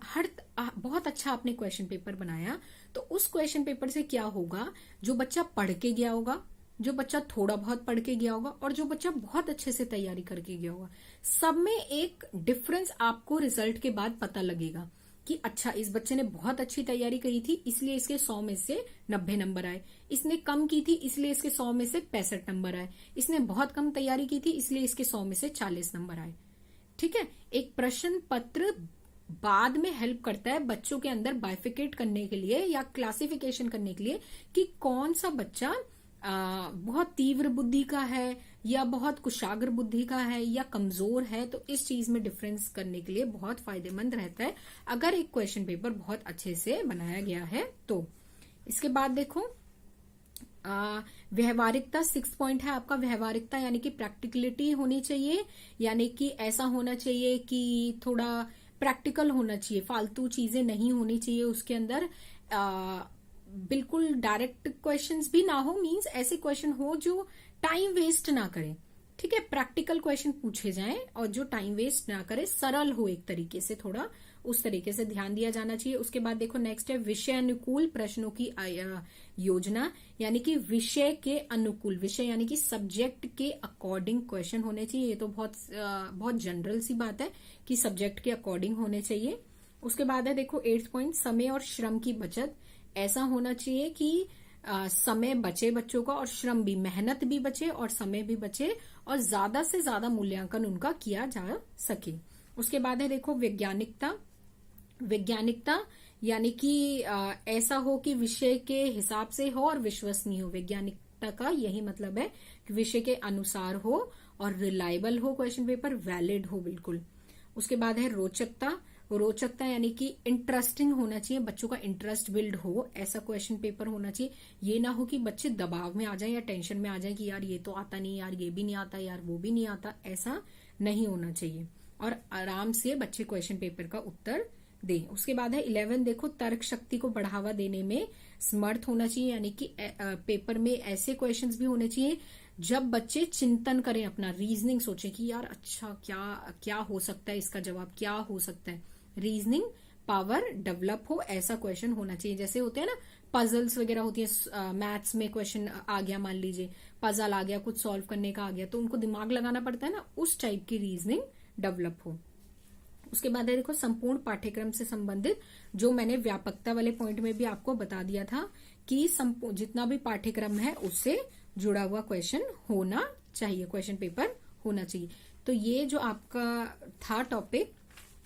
बहुत अच्छा आपने क्वेश्चन पेपर बनाया, तो उस क्वेश्चन पेपर से क्या होगा, जो बच्चा पढ़ के गया होगा, जो बच्चा थोड़ा बहुत पढ़ के गया होगा और जो बच्चा बहुत अच्छे से तैयारी करके गया होगा, सब में एक डिफरेंस आपको रिजल्ट के बाद पता लगेगा कि अच्छा इस बच्चे ने बहुत अच्छी तैयारी करी थी इसलिए इसके 100 में से 90 नंबर आए, इसने कम की थी इसलिए इसके 100 में से 65 नंबर आए, इसने बहुत कम तैयारी की थी इसलिए इसके 100 में से 40 नंबर आए। ठीक है। एक प्रश्न पत्र बाद में हेल्प करता है बच्चों के अंदर बाइफिकेट करने के लिए या क्लासिफिकेशन करने के लिए कि कौन सा बच्चा बहुत तीव्र बुद्धि का है या बहुत कुशाग्र बुद्धि का है या कमजोर है, तो इस चीज में डिफरेंस करने के लिए बहुत फायदेमंद रहता है अगर एक क्वेश्चन पेपर बहुत अच्छे से बनाया गया है तो। इसके बाद देखो व्यवहारिकता 6 पॉइंट है आपका। व्यवहारिकता यानी कि प्रैक्टिकलिटी होनी चाहिए, यानी कि ऐसा होना चाहिए कि थोड़ा प्रैक्टिकल होना चाहिए, फालतू चीजें नहीं होनी चाहिए उसके अंदर। बिल्कुल डायरेक्ट क्वेश्चंस भी ना हो, मींस ऐसे क्वेश्चन हो जो टाइम वेस्ट ना करें, ठीक है। प्रैक्टिकल क्वेश्चन पूछे जाएं और जो टाइम वेस्ट ना करे, सरल हो एक तरीके से, थोड़ा उस तरीके से ध्यान दिया जाना चाहिए। उसके बाद देखो नेक्स्ट है विषय अनुकूल प्रश्नों की योजना, यानी कि विषय के अनुकूल, विषय यानी कि सब्जेक्ट के अकॉर्डिंग क्वेश्चन होने चाहिए। ये तो बहुत जनरल सी बात है कि सब्जेक्ट के अकॉर्डिंग होने चाहिए। उसके बाद है देखो 8th पॉइंट समय और श्रम की बचत। ऐसा होना चाहिए कि समय बचे बच्चों का और श्रम भी, मेहनत भी बचे और समय भी बचे और ज्यादा से ज्यादा मूल्यांकन उनका किया जा सके। उसके बाद है देखो वैज्ञानिकता। वैज्ञानिकता यानी कि ऐसा हो कि विषय के हिसाब से हो और विश्वसनीय हो। वैज्ञानिकता का यही मतलब है कि विषय के अनुसार हो और रिलायबल हो क्वेश्चन पेपर, वैलिड हो बिल्कुल। उसके बाद है रोचकता। रोचकता यानी कि इंटरेस्टिंग होना चाहिए, बच्चों का इंटरेस्ट बिल्ड हो, ऐसा क्वेश्चन पेपर होना चाहिए। ये ना हो कि बच्चे दबाव में आ जाएं या टेंशन में आ जाएं कि यार ये तो आता नहीं, यार ये भी नहीं आता, यार वो भी नहीं आता, ऐसा नहीं होना चाहिए। और आराम से बच्चे क्वेश्चन पेपर का उत्तर दें। उसके बाद है 11 देखो तर्क शक्ति को बढ़ावा देने में समर्थ होना चाहिए, यानी कि पेपर में ऐसे क्वेश्चंस भी होने चाहिए जब बच्चे चिंतन करें, अपना रीजनिंग सोचें कि यार अच्छा क्या हो सकता है, इसका जवाब क्या हो सकता है, रीजनिंग पावर डेवलप हो, ऐसा क्वेश्चन होना चाहिए। जैसे होते हैं ना पजल्स वगैरह होती है, मैथ्स में क्वेश्चन आ गया, मान लीजिए पजल आ गया, कुछ सॉल्व करने का आ गया, तो उनको दिमाग लगाना पड़ता है ना, उस टाइप की रीजनिंग डेवलप हो। उसके बाद है देखो संपूर्ण पाठ्यक्रम से संबंधित, जो मैंने व्यापकता वाले पॉइंट में भी आपको बता दिया था कि जितना भी पाठ्यक्रम है उससे जुड़ा हुआ क्वेश्चन होना चाहिए, क्वेश्चन पेपर होना चाहिए। तो ये जो आपका था टॉपिक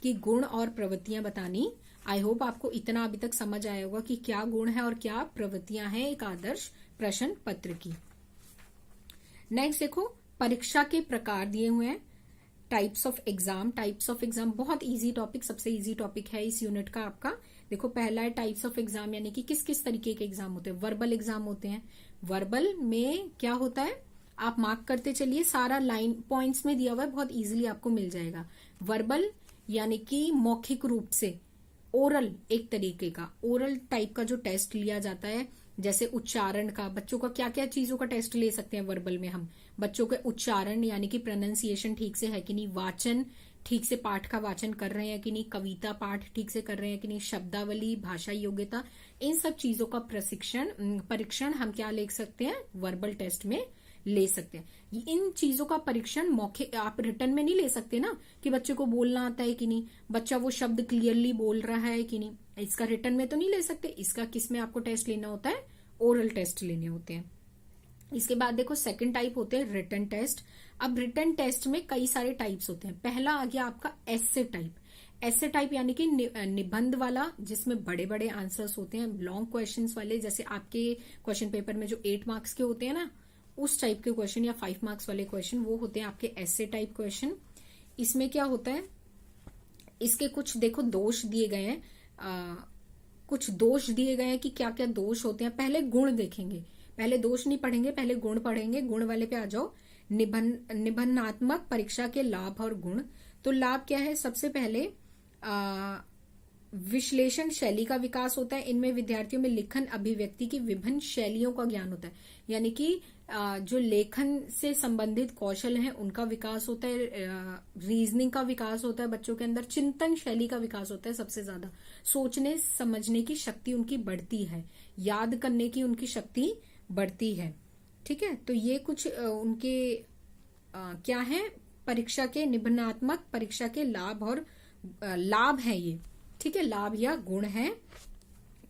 कि गुण और प्रवृत्तियां बतानी, आई होप आपको इतना अभी तक समझ आया होगा कि क्या गुण है और क्या प्रवृत्तियां हैं एक आदर्श प्रश्न पत्र की। नेक्स्ट देखो परीक्षा के प्रकार दिए हुए हैं, types of exam. Types of exam बहुत इजी टॉपिक, सबसे इजी टॉपिक है इस यूनिट का आपका। देखो पहला है टाइप्स ऑफ एग्जाम, यानी कि किस किस तरीके के एग्जाम होते हैं। वर्बल एग्जाम होते हैं। वर्बल में क्या होता है, आप मार्क करते चलिए, सारा लाइन पॉइंट्स में दिया हुआ है, बहुत इजीली आपको मिल जाएगा। वर्बल यानी कि मौखिक रूप से, ओरल एक तरीके का, ओरल टाइप का जो टेस्ट लिया जाता है, जैसे उच्चारण का, बच्चों का क्या क्या चीजों का टेस्ट ले सकते हैं वर्बल में हम, बच्चों के उच्चारण यानी कि प्रोनाउंसिएशन ठीक से है कि नहीं, वाचन ठीक से पाठ का वाचन कर रहे हैं कि नहीं, कविता पाठ ठीक से कर रहे हैं कि नहीं, शब्दावली, भाषा योग्यता, इन सब चीजों का परीक्षण हम क्या ले सकते हैं, वर्बल टेस्ट में ले सकते हैं। इन चीजों का परीक्षण मौखिक, आप रिटर्न में नहीं ले सकते ना कि बच्चे को बोलना आता है कि नहीं, बच्चा वो शब्द क्लियरली बोल रहा है कि नहीं, इसका रिटर्न में तो नहीं ले सकते। इसका किस में आपको टेस्ट लेना होता है, ओरल टेस्ट लेने होते हैं। इसके बाद देखो सेकंड टाइप होते हैं रिटन टेस्ट। अब रिटन टेस्ट में कई सारे टाइप्स होते हैं। पहला आ गया आपका एसे टाइप। एसे टाइप यानी कि निबंध वाला, जिसमें बड़े बड़े आंसर्स होते हैं, लॉन्ग क्वेश्चंस वाले, जैसे आपके क्वेश्चन पेपर में जो 8 मार्क्स के होते हैं ना, उस टाइप के क्वेश्चन या 5 मार्क्स वाले क्वेश्चन, वो होते हैं आपके एसे टाइप क्वेश्चन। इसमें क्या होता है, इसके कुछ देखो दोष दिए गए हैं, कुछ दोष दिए गए हैं कि क्या क्या दोष होते हैं। पहले गुण देखेंगे, पहले दोष नहीं पढ़ेंगे, पहले गुण पढ़ेंगे। गुण वाले पे आ जाओ। निबंधात्मक परीक्षा के लाभ और गुण। तो लाभ क्या है, सबसे पहले विश्लेषण शैली का विकास होता है। इनमें विद्यार्थियों में लिखन अभिव्यक्ति की विभिन्न शैलियों का ज्ञान होता है, यानी कि जो लेखन से संबंधित कौशल हैं उनका विकास होता है, रीजनिंग का विकास होता है बच्चों के अंदर, चिंतन शैली का विकास होता है, सबसे ज्यादा सोचने समझने की शक्ति उनकी बढ़ती है, याद करने की उनकी शक्ति बढ़ती है। ठीक है, तो ये कुछ उनके क्या है, परीक्षा के, निबंधात्मक परीक्षा के लाभ और लाभ है ये। ठीक है, लाभ या गुण है।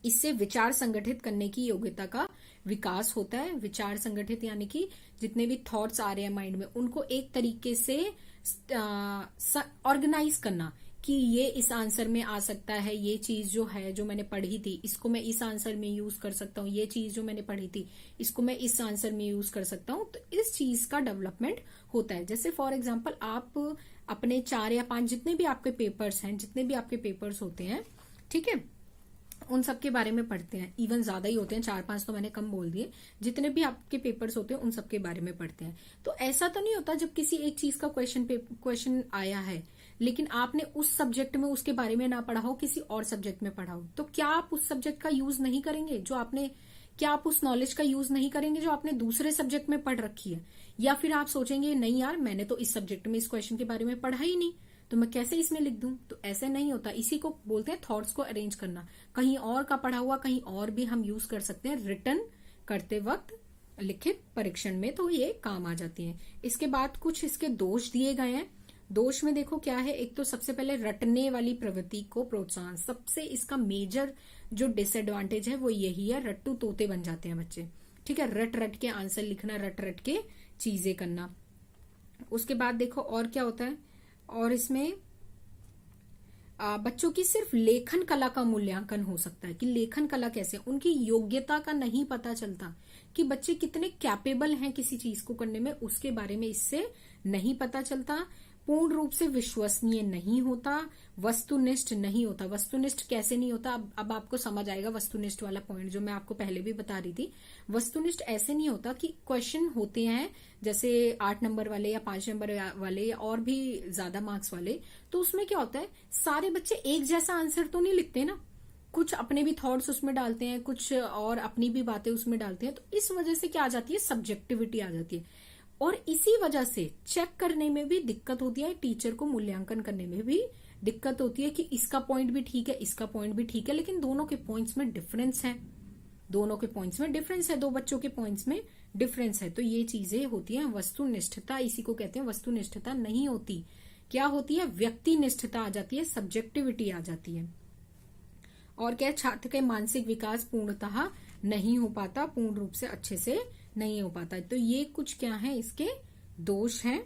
इससे विचार संगठित करने की योग्यता का विकास होता है। विचार संगठित यानी कि जितने भी थॉट्स आ रहे हैं माइंड में, उनको एक तरीके से ऑर्गेनाइज करना कि ये इस आंसर में आ सकता है, ये चीज जो है जो मैंने पढ़ी थी इसको मैं इस आंसर में यूज कर सकता हूँ, ये चीज जो मैंने पढ़ी थी इसको मैं इस आंसर में यूज कर सकता हूँ। तो इस चीज का डेवलपमेंट होता है। जैसे फॉर एग्जाम्पल आप अपने 4 या 5 जितने भी आपके पेपर्स हैं, जितने भी आपके पेपर्स होते हैं, ठीक है, उन सब के बारे में पढ़ते हैं। इवन ज्यादा ही होते हैं, 4-5 तो मैंने कम बोल दिए। जितने भी आपके पेपर्स होते हैं उन सब के बारे में पढ़ते हैं। तो ऐसा तो नहीं होता जब किसी एक चीज का क्वेश्चन आया है लेकिन आपने उस सब्जेक्ट में उसके बारे में ना पढ़ा हो, किसी और सब्जेक्ट में पढ़ा हो, तो क्या आप उस सब्जेक्ट का यूज नहीं करेंगे जो आपने, क्या आप उस नॉलेज का यूज नहीं करेंगे जो आपने दूसरे सब्जेक्ट में पढ़ रखी है? या फिर आप सोचेंगे नहीं यार मैंने तो इस सब्जेक्ट में इस क्वेश्चन के बारे में पढ़ा ही नहीं, तो मैं कैसे इसमें लिख दूं? तो ऐसे नहीं होता। इसी को बोलते हैं थॉट्स को अरेंज करना। कहीं और का पढ़ा हुआ कहीं और भी हम यूज कर सकते हैं रिटर्न करते वक्त, लिखित परीक्षण में तो ये काम आ जाती है। इसके बाद कुछ इसके दोष दिए गए हैं। दोष में देखो क्या है, एक तो सबसे पहले रटने वाली प्रवृत्ति को प्रोत्साहन, सबसे इसका मेजर जो डिसएडवांटेज है वो यही है, रट्टू तोते बन जाते हैं बच्चे, ठीक है, रट रट के आंसर लिखना, रट रट के चीजें करना। उसके बाद देखो और क्या होता है, और इसमें बच्चों की सिर्फ लेखन कला का मूल्यांकन हो सकता है कि लेखन कला कैसे, उनकी योग्यता का नहीं पता चलता कि बच्चे कितने कैपेबल हैं किसी चीज को करने में, उसके बारे में इससे नहीं पता चलता। पूर्ण रूप से विश्वसनीय नहीं होता, वस्तुनिष्ठ नहीं होता। वस्तुनिष्ठ कैसे नहीं होता, अब आपको समझ आएगा वस्तुनिष्ठ वाला पॉइंट जो मैं आपको पहले भी बता रही थी। वस्तुनिष्ठ ऐसे नहीं होता कि क्वेश्चन होते हैं जैसे 8 नंबर वाले या 5 नंबर वाले या और भी ज्यादा मार्क्स वाले, तो उसमें क्या होता है सारे बच्चे एक जैसा आंसर तो नहीं लिखते ना, कुछ अपने भी थॉट्स उसमें डालते हैं, कुछ और अपनी भी बातें उसमें डालते हैं। तो इस वजह से क्या आ जाती है, सब्जेक्टिविटी आ जाती है। और इसी वजह से चेक करने में भी दिक्कत होती है, टीचर को मूल्यांकन करने में भी दिक्कत होती है कि इसका पॉइंट भी ठीक है, इसका पॉइंट भी ठीक है, लेकिन दोनों के पॉइंट्स में डिफरेंस है, दोनों के पॉइंट्स में डिफरेंस है, दो बच्चों के पॉइंट्स में डिफरेंस है। तो ये चीजें होती हैं वस्तुनिष्ठता, इसी को कहते हैं वस्तुनिष्ठता नहीं होती। क्या होती है, व्यक्ति निष्ठता आ जाती है, सब्जेक्टिविटी आ जाती है। और क्या, छात्र के मानसिक विकास पूर्णतः नहीं हो पाता, पूर्ण रूप से अच्छे से नहीं हो पाता। तो ये कुछ क्या है इसके दोष हैं।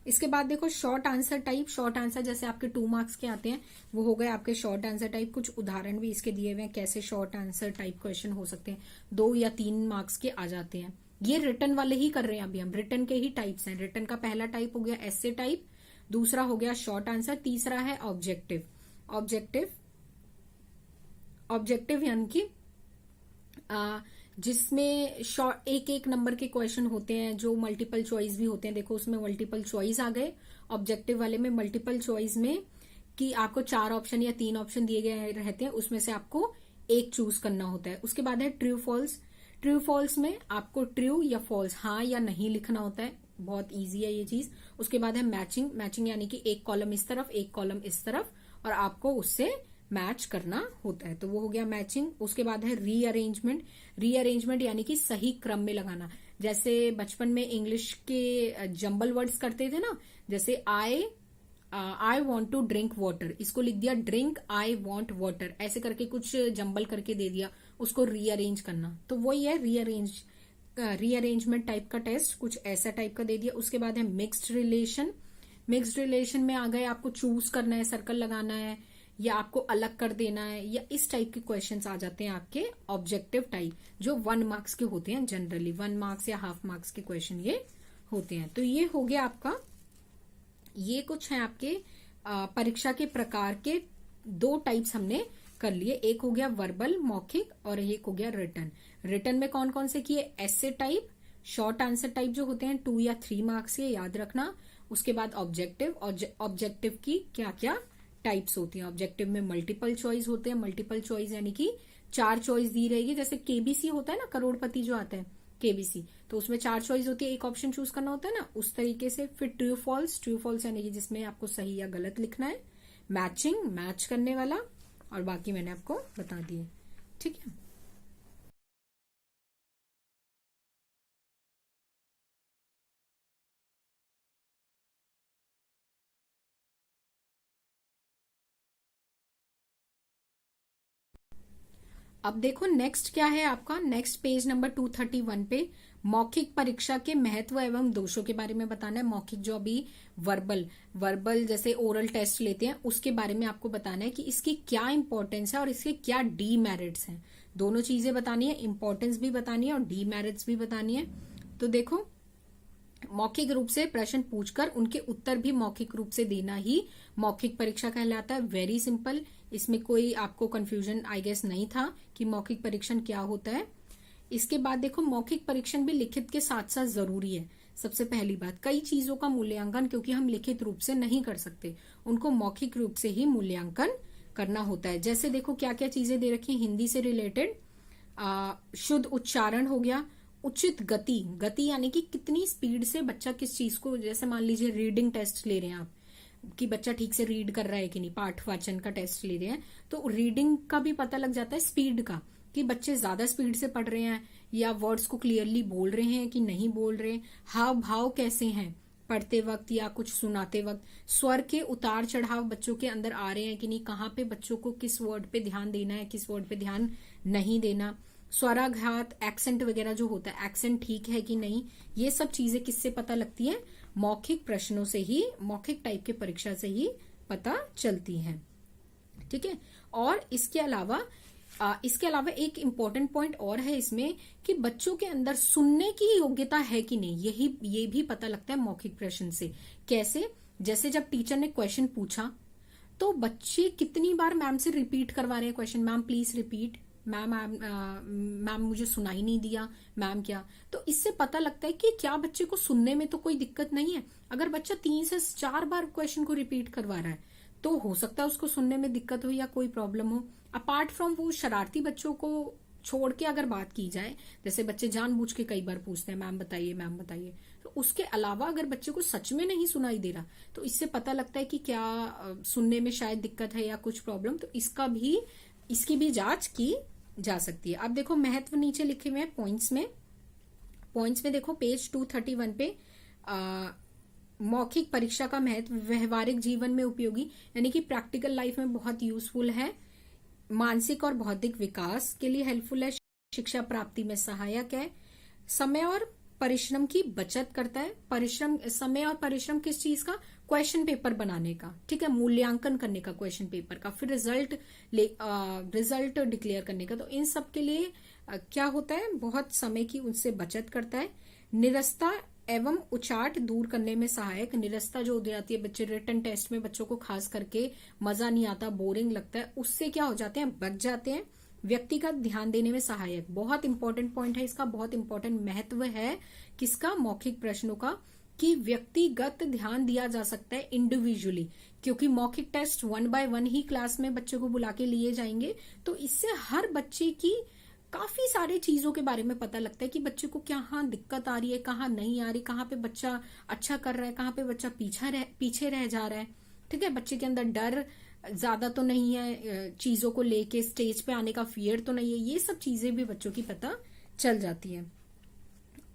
इसके बाद देखो short answer type, short answer जैसे आपके 2 मार्क्स के आते हैं वो हो गए आपके शॉर्ट आंसर टाइप। कुछ उदाहरण भी इसके दिए हुए हैं कैसे शॉर्ट आंसर टाइप क्वेश्चन हो सकते हैं, 2 या 3 मार्क्स के आ जाते हैं। ये रिटर्न वाले ही कर रहे हैं अभी हम, रिटर्न के ही टाइप्स हैं। रिटर्न का पहला टाइप हो गया एसे टाइप, दूसरा हो गया शॉर्ट आंसर, तीसरा है ऑब्जेक्टिव। ऑब्जेक्टिव यानी कि जिसमें एक एक नंबर के क्वेश्चन होते हैं जो मल्टीपल चॉइस भी होते हैं। देखो उसमें मल्टीपल चॉइस आ गए ऑब्जेक्टिव वाले में। मल्टीपल चॉइस में कि आपको 4 ऑप्शन या 3 ऑप्शन दिए गए रहते हैं, उसमें से आपको एक चूज करना होता है। उसके बाद है ट्रू फॉल्स। ट्रू फॉल्स में आपको ट्रू या फॉल्स, हाँ या नहीं लिखना होता है, बहुत ईजी है ये चीज। उसके बाद है मैचिंग। मैचिंग यानी कि एक कॉलम इस तरफ एक कॉलम इस तरफ और आपको उससे मैच करना होता है, तो वो हो गया मैचिंग। उसके बाद है रीअरेंजमेंट। रीअरेंजमेंट यानी कि सही क्रम में लगाना। जैसे बचपन में इंग्लिश के जंबल वर्ड्स करते थे ना, जैसे I want to drink water, इसको लिख दिया ड्रिंक आई वॉन्ट वाटर, ऐसे करके कुछ जंबल करके दे दिया, उसको रीअरेंज करना। तो वही है रीअरेंजमेंट टाइप का टेस्ट, कुछ ऐसा टाइप का दे दिया। उसके बाद है मिक्स्ड रिलेशन। मिक्स्ड रिलेशन में आ गए आपको चूज करना है, सर्कल लगाना है या आपको अलग कर देना है, या इस टाइप के क्वेश्चंस आ जाते हैं आपके ऑब्जेक्टिव टाइप, जो 1 मार्क्स के होते हैं। जनरली 1 मार्क्स या हाफ मार्क्स के क्वेश्चन ये होते हैं। तो ये हो गया आपका, ये कुछ है आपके परीक्षा के प्रकार के 2 टाइप्स हमने कर लिए। एक हो गया वर्बल मौखिक और एक हो गया रिटर्न। रिटर्न में कौन कौन से किए, ऐसे टाइप, शॉर्ट आंसर टाइप जो होते हैं 2 या 3 मार्क्स के, याद रखना। उसके बाद ऑब्जेक्टिव, और ऑब्जेक्टिव की क्या क्या टाइप्स होती हैं। ऑब्जेक्टिव में मल्टीपल चॉइस होते हैं। मल्टीपल चॉइस यानी कि 4 चॉइस दी रहेगी, जैसे केबीसी होता है ना, करोड़पति जो आता है केबीसी, तो उसमें 4 चॉइस होती है, एक ऑप्शन चूज करना होता है ना, उस तरीके से। फिर ट्रू फॉल्स, ट्रू फॉल्स यानी कि जिसमें आपको सही या गलत लिखना है। मैचिंग, मैच करने वाला, और बाकी मैंने आपको बता दिए, ठीक है। अब देखो नेक्स्ट क्या है आपका, नेक्स्ट पेज नंबर 231 पे मौखिक परीक्षा के महत्व एवं दोषों के बारे में बताना है। मौखिक जो अभी वर्बल जैसे ओरल टेस्ट लेते हैं उसके बारे में आपको बताना है कि इसकी क्या इंपॉर्टेंस है और इसके क्या डीमेरिट्स हैं। दोनों चीजें बतानी है, इंपॉर्टेंस भी बतानी है और डीमेरिट्स भी बतानी है। तो देखो, मौखिक रूप से प्रश्न पूछकर उनके उत्तर भी मौखिक रूप से देना ही मौखिक परीक्षा कहलाता है। वेरी सिंपल, इसमें कोई आपको कंफ्यूजन आई गेस नहीं था कि मौखिक परीक्षण क्या होता है। इसके बाद देखो, मौखिक परीक्षण भी लिखित के साथ साथ जरूरी है। सबसे पहली बात, कई चीजों का मूल्यांकन क्योंकि हम लिखित रूप से नहीं कर सकते, उनको मौखिक रूप से ही मूल्यांकन करना होता है। जैसे देखो क्या क्या चीजें दे रखी है हिंदी से रिलेटेड। शुद्ध उच्चारण हो गया, उचित गति यानी कि कितनी स्पीड से बच्चा किस चीज को, जैसे मान लीजिए रीडिंग टेस्ट ले रहे हैं आप कि बच्चा ठीक से रीड कर रहा है कि नहीं, पाठ वाचन का टेस्ट ले रहे हैं तो रीडिंग का भी पता लग जाता है, स्पीड का, कि बच्चे ज्यादा स्पीड से पढ़ रहे हैं या वर्ड्स को क्लियरली बोल रहे हैं कि नहीं बोल रहे, हाव भाव कैसे हैं पढ़ते वक्त या कुछ सुनाते वक्त, स्वर के उतार चढ़ाव बच्चों के अंदर आ रहे हैं कि नहीं, कहाँ पे बच्चों को किस वर्ड पे ध्यान देना है, किस वर्ड पे ध्यान नहीं देना, स्वराघात, एक्सेंट वगैरह जो होता है, एक्सेंट ठीक है कि नहीं, ये सब चीजें किससे पता लगती है, मौखिक प्रश्नों से ही, मौखिक टाइप के परीक्षा से ही पता चलती हैं। ठीक है। और इसके अलावा एक इम्पोर्टेंट पॉइंट और है इसमें कि बच्चों के अंदर सुनने की योग्यता है कि नहीं, ये भी पता लगता है मौखिक प्रश्न से। कैसे? जैसे जब टीचर ने क्वेश्चन पूछा तो बच्चे कितनी बार मैम से रिपीट करवा रहे हैं question, ma'am please repeat, ma'am मुझे सुनाई नहीं दिया, मैम क्या। तो इससे पता लगता है कि क्या बच्चे को सुनने में तो कोई दिक्कत नहीं है। अगर बच्चा 3 से 4 बार क्वेश्चन को रिपीट करवा रहा है तो हो सकता है उसको सुनने में दिक्कत हो या कोई प्रॉब्लम हो। अपार्ट फ्रॉम वो शरारती बच्चों को छोड़ के अगर बात की जाए, जैसे बच्चे जानबूझ के कई बार पूछते हैं मैम बताइए, तो उसके अलावा अगर बच्चे को सच में नहीं सुनाई दे रहा तो इससे पता लगता है कि क्या सुनने में शायद दिक्कत है या कुछ प्रॉब्लम, तो इसकी भी जांच की जा सकती है। अब देखो महत्व नीचे लिखे हुए हैं पॉइंट्स में देखो पेज 231 पे मौखिक परीक्षा का महत्व व्यवहारिक जीवन में उपयोगी यानी कि प्रैक्टिकल लाइफ में बहुत यूजफुल है, मानसिक और बौद्धिक विकास के लिए हेल्पफुल है, शिक्षा प्राप्ति में सहायक है, समय और परिश्रम की बचत करता है। समय और परिश्रम किस चीज का? क्वेश्चन पेपर बनाने का, ठीक है, मूल्यांकन करने का क्वेश्चन पेपर का, फिर रिजल्ट डिक्लेयर करने का। तो इन सब के लिए क्या होता है, बहुत समय की उनसे बचत करता है। निरस्ता एवं उचाट दूर करने में सहायक, निरस्ता जो हो जाती है बच्चे रिटन टेस्ट में, बच्चों को खास करके मजा नहीं आता, बोरिंग लगता है, उससे क्या हो जाते हैं, बच जाते हैं। व्यक्तिगत ध्यान देने में सहायक, बहुत इंपॉर्टेंट पॉइंट है इसका, बहुत इंपॉर्टेंट महत्व है किसका, मौखिक प्रश्नों का, कि व्यक्तिगत ध्यान दिया जा सकता है इंडिविजुअली, क्योंकि मौखिक टेस्ट 1 by 1 ही क्लास में बच्चे को बुला के लिए जाएंगे, तो इससे हर बच्चे की काफी सारी चीजों के बारे में पता लगता है कि बच्चे को कहाँ दिक्कत आ रही है, कहाँ नहीं आ रही, कहाँ पे बच्चा अच्छा कर रहा है, कहाँ पे बच्चा पीछे रह जा रहा है। ठीक है, बच्चे के अंदर डर ज्यादा तो नहीं है, चीजों को लेके स्टेज पे आने का फियर तो नहीं है, ये सब चीजें भी बच्चों की पता चल जाती है।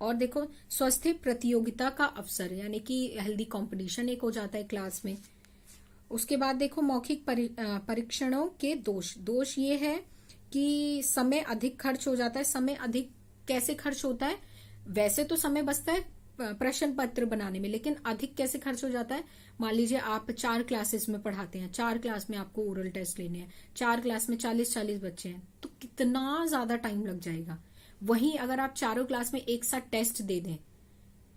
और देखो स्वस्थ प्रतियोगिता का अवसर यानी कि हेल्दी कंपटीशन एक हो जाता है क्लास में। उसके बाद देखो मौखिक परीक्षणों के दोष ये है कि समय अधिक खर्च हो जाता है। समय अधिक कैसे खर्च होता है, वैसे तो समय बचता है प्रश्न पत्र बनाने में, लेकिन अधिक कैसे खर्च हो जाता है, मान लीजिए आप 4 क्लासेस में पढ़ाते हैं, 4 क्लास में आपको ओरल टेस्ट लेने हैं, 4 क्लास में 40-40 बच्चे हैं, तो कितना ज्यादा टाइम लग जाएगा। वहीं अगर आप चारों क्लास में एक साथ टेस्ट दे दें,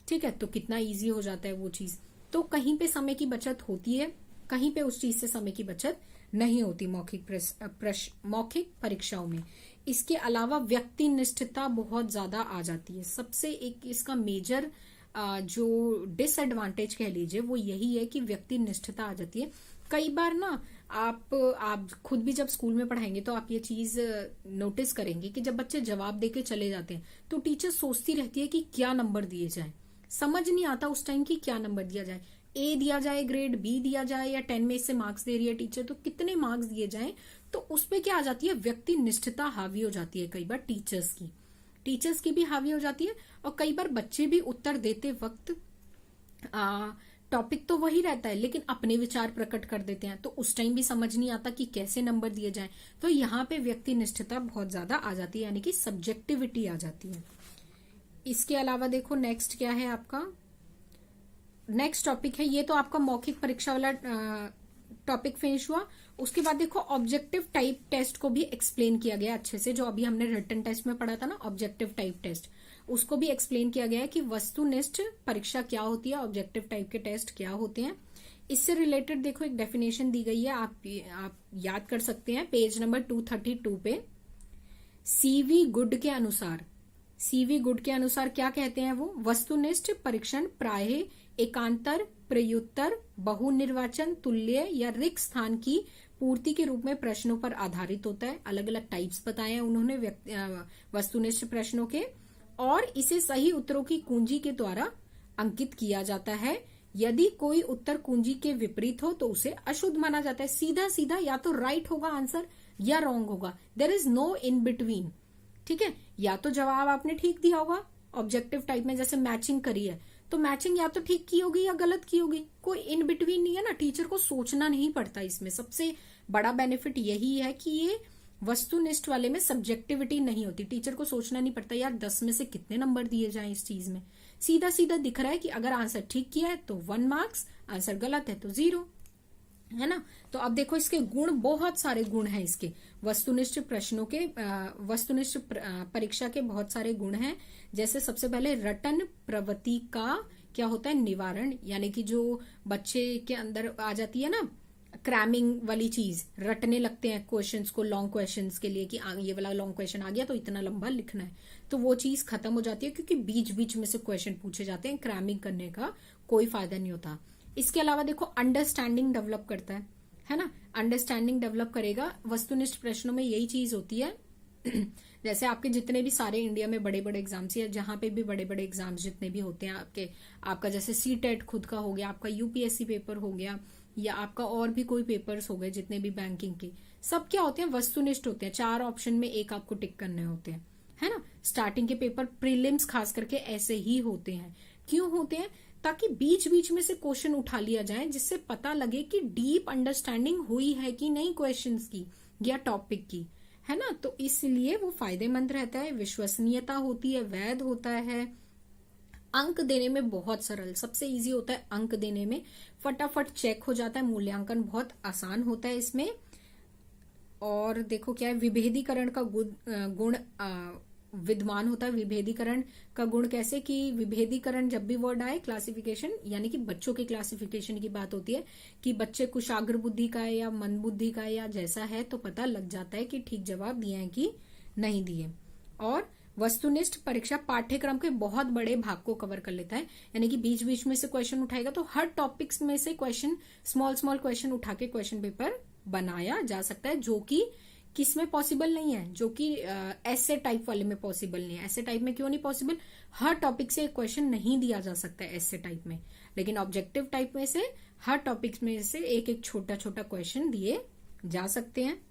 ठीक है, तो कितना इजी हो जाता है वो चीज। तो कहीं पे समय की बचत होती है, कहीं पे उस चीज से समय की बचत नहीं होती मौखिक परीक्षाओं में। इसके अलावा व्यक्ति निष्ठता बहुत ज्यादा आ जाती है। सबसे एक इसका मेजर जो डिसएडवांटेज कह लीजिए वो यही है कि व्यक्ति निष्ठता आ जाती है। कई बार ना आप खुद भी जब स्कूल में पढ़ाएंगे तो आप ये चीज नोटिस करेंगे कि जब बच्चे जवाब देके चले जाते हैं तो टीचर सोचती रहती है कि क्या नंबर दिए जाए, समझ नहीं आता उस टाइम की क्या नंबर दिया जाए, ए दिया जाए ग्रेड, बी दिया जाए, या 10 में इससे मार्क्स दे रही है टीचर तो कितने मार्क्स दिए जाए। तो उस पे क्या आ जाती है, व्यक्ति निष्ठता हावी हो जाती है, कई बार टीचर्स की भी हावी हो जाती है। और कई बार बच्चे भी उत्तर देते वक्त टॉपिक तो वही रहता है लेकिन अपने विचार प्रकट कर देते हैं, तो उस टाइम भी समझ नहीं आता कि कैसे नंबर दिए जाए। तो यहाँ पे व्यक्ति निष्ठता बहुत ज्यादा आ जाती है, यानी कि सब्जेक्टिविटी आ जाती है। इसके अलावा देखो नेक्स्ट क्या है आपका, नेक्स्ट टॉपिक है, ये तो आपका मौखिक परीक्षा वाला टॉपिक फिनिश हुआ। उसके बाद देखो ऑब्जेक्टिव टाइप टेस्ट को भी एक्सप्लेन किया गया अच्छे से, जो अभी हमने रिटन टेस्ट में पढ़ा था ना ऑब्जेक्टिव टाइप टेस्ट, उसको भी एक्सप्लेन किया गया है कि वस्तुनिष्ठ परीक्षा क्या होती है, ऑब्जेक्टिव टाइप के टेस्ट क्या होते हैं। इससे रिलेटेड देखो एक डेफिनेशन दी गई है, आप याद कर सकते हैं पेज नंबर 232 पे। सीवी गुड के अनुसार, सीवी गुड के अनुसार क्या कहते हैं वो, वस्तुनिष्ठ परीक्षण प्रायः एकांतर, प्रयुत्तर, बहुनिर्वाचन, तुल्य या रिक्त स्थान की पूर्ति के रूप में प्रश्नों पर आधारित होता है। अलग अलग टाइप्स बताए हैं उन्होंने वस्तुनिष्ठ प्रश्नों के, और इसे सही उत्तरों की कुंजी के द्वारा अंकित किया जाता है। यदि कोई उत्तर कुंजी के विपरीत हो तो उसे अशुद्ध माना जाता है। सीधा सीधा या तो राइट होगा आंसर या रॉन्ग होगा, there is no in between. ठीक है, या तो जवाब आपने ठीक दिया होगा ऑब्जेक्टिव टाइप में, जैसे मैचिंग करी है तो मैचिंग या तो ठीक की होगी या गलत की होगी, कोई इन बिटवीन नहीं है ना। टीचर को सोचना नहीं पड़ता, इसमें सबसे बड़ा बेनिफिट यही है कि ये वस्तुनिष्ठ वाले में सब्जेक्टिविटी नहीं होती, टीचर को सोचना नहीं पड़ता यार 10 में से कितने नंबर दिए जाएं इस चीज में। सीधा सीधा दिख रहा है कि अगर आंसर ठीक किया है तो 1 मार्क्स, आंसर गलत है तो 0, है ना। तो अब देखो इसके गुण, बहुत सारे गुण हैं इसके, वस्तुनिष्ठ प्रश्नों के, वस्तुनिष्ठ परीक्षा के बहुत सारे गुण हैं। जैसे सबसे पहले रटन प्रवृत्ति का क्या होता है, निवारण, यानी कि जो बच्चे के अंदर आ जाती है ना क्रैमिंग वाली चीज, रटने लगते हैं क्वेश्चंस को लॉन्ग क्वेश्चंस के लिए कि ये वाला लॉन्ग क्वेश्चन आ गया तो इतना लंबा लिखना है, तो वो चीज खत्म हो जाती है क्योंकि बीच बीच में से क्वेश्चन पूछे जाते हैं, क्रैमिंग करने का कोई फायदा नहीं होता। इसके अलावा देखो अंडरस्टैंडिंग डेवलप करता है ना, अंडरस्टैंडिंग डेवलप करेगा। वस्तुनिष्ठ प्रश्नों में यही चीज होती है जैसे आपके जितने भी सारे इंडिया में बड़े बड़े एग्जाम्स या जहां पे भी बड़े बड़े एग्जाम्स जितने भी होते हैं आपके, आपका जैसे सीटेट खुद का हो गया, आपका यूपीएससी पेपर हो गया, या आपका और भी कोई पेपर्स हो गए जितने भी बैंकिंग के, सब क्या होते हैं, वस्तुनिष्ठ होते हैं। 4 ऑप्शन में एक आपको टिक करने होते हैं, है ना। स्टार्टिंग के पेपर प्रीलिम्स खास करके ऐसे ही होते हैं। क्यों होते हैं, ताकि बीच बीच में से क्वेश्चन उठा लिया जाए, जिससे पता लगे कि डीप अंडरस्टैंडिंग हुई है कि नहीं क्वेश्चंस की या टॉपिक की, है ना। तो इसलिए वो फायदेमंद रहता है, विश्वसनीयता होती है, वैध होता है। अंक देने में बहुत सरल, सबसे इजी होता है अंक देने में, फटाफट चेक हो जाता है, मूल्यांकन बहुत आसान होता है इसमें। और देखो क्या है, विभेदीकरण का गुण विद्यमान होता है। विभेदीकरण का गुण कैसे, कि विभेदीकरण जब भी वर्ड आए, क्लासिफिकेशन यानी कि बच्चों के क्लासिफिकेशन की बात होती है कि बच्चे कुशाग्र बुद्धि का है या मंद बुद्धि का है या जैसा है, तो पता लग जाता है कि ठीक जवाब दिए हैं कि नहीं दिए। और वस्तुनिष्ठ परीक्षा पाठ्यक्रम के बहुत बड़े भाग को कवर कर लेता है, यानी कि बीच बीच में से क्वेश्चन उठाएगा तो हर टॉपिक्स में से क्वेश्चन, स्मॉल स्मॉल क्वेश्चन उठा के क्वेश्चन पेपर बनाया जा सकता है, जो कि किस में पॉसिबल नहीं है, जो कि ऐसे टाइप वाले में पॉसिबल नहीं है। ऐसे टाइप में क्यों नहीं पॉसिबल, हर टॉपिक से एक क्वेश्चन नहीं दिया जा सकता है ऐसे टाइप में, लेकिन ऑब्जेक्टिव टाइप में से हर टॉपिक में से एक एक छोटा छोटा क्वेश्चन दिए जा सकते हैं।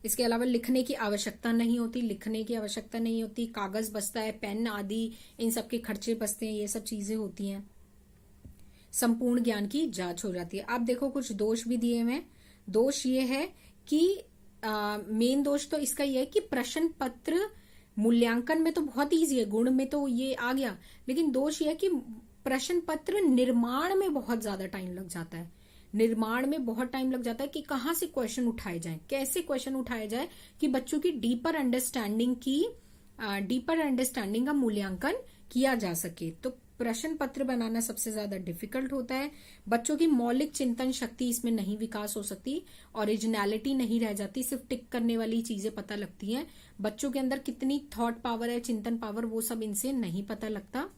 इसके अलावा लिखने की आवश्यकता नहीं होती, लिखने की आवश्यकता नहीं होती, कागज बचता है, पेन आदि इन सब के खर्चे बचते हैं, ये सब चीजें होती हैं। संपूर्ण ज्ञान की जांच हो जाती है। आप देखो कुछ दोष भी दिए हुए। दोष ये है कि मेन दोष तो इसका ये है कि प्रश्न पत्र मूल्यांकन में तो बहुत इजी है, गुण में तो ये आ गया, लेकिन दोष ये है कि प्रश्न पत्र निर्माण में बहुत ज्यादा टाइम लग जाता है। निर्माण में बहुत टाइम लग जाता है कि कहाँ से क्वेश्चन उठाए जाएं, कैसे क्वेश्चन उठाए जाए कि बच्चों की डीपर अंडरस्टैंडिंग का मूल्यांकन किया जा सके। तो प्रश्न पत्र बनाना सबसे ज्यादा डिफिकल्ट होता है। बच्चों की मौलिक चिंतन शक्ति इसमें नहीं विकास हो सकती, ओरिजिनलिटी नहीं रह जाती, सिर्फ टिक करने वाली चीजें पता लगती हैं। बच्चों के अंदर कितनी थॉट पावर है, चिंतन पावर, वो सब इनसे नहीं पता लगता।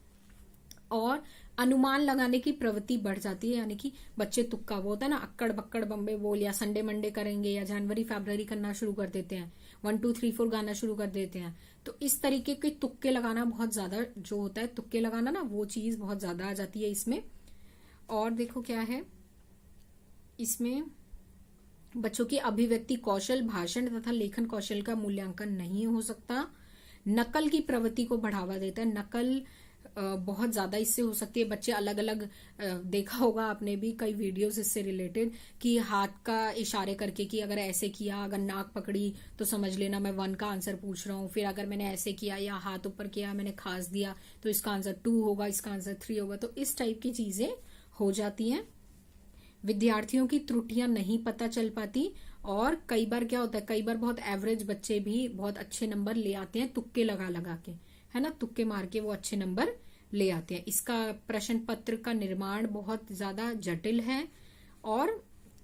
और अनुमान लगाने की प्रवृत्ति बढ़ जाती है, यानी कि बच्चे तुक्का, वो होता है ना अक्कड़ बक्कड़ बम्बे बोल, या संडे मंडे करेंगे या जनवरी फरवरी करना शुरू कर देते हैं, 1 2 3 4 गाना शुरू कर देते हैं। तो इस तरीके के तुक्के लगाना बहुत ज्यादा जो होता है, तुक्के लगाना ना, वो चीज बहुत ज्यादा आ जाती है इसमें। और देखो क्या है इसमें, बच्चों की अभिव्यक्ति कौशल, भाषण तथा लेखन कौशल का मूल्यांकन नहीं हो सकता। नकल की प्रवृत्ति को बढ़ावा देता है, नकल बहुत ज्यादा इससे हो सकती है। बच्चे अलग अलग, देखा होगा आपने भी कई वीडियोस इससे रिलेटेड, कि हाथ का इशारे करके कि अगर ऐसे किया, अगर नाक पकड़ी तो समझ लेना मैं 1 का आंसर पूछ रहा हूँ, फिर अगर मैंने ऐसे किया या हाथ ऊपर किया, मैंने खास दिया, तो इसका आंसर 2 होगा, इसका आंसर 3 होगा। तो इस टाइप की चीजें हो जाती हैं। विद्यार्थियों की त्रुटियां नहीं पता चल पाती, और कई बार क्या होता है, कई बार बहुत एवरेज बच्चे भी बहुत अच्छे नंबर ले आते हैं तुक्के लगा लगा के, है ना, तुक्के मार के वो अच्छे नंबर ले आते हैं। इसका प्रश्न पत्र का निर्माण बहुत ज्यादा जटिल है और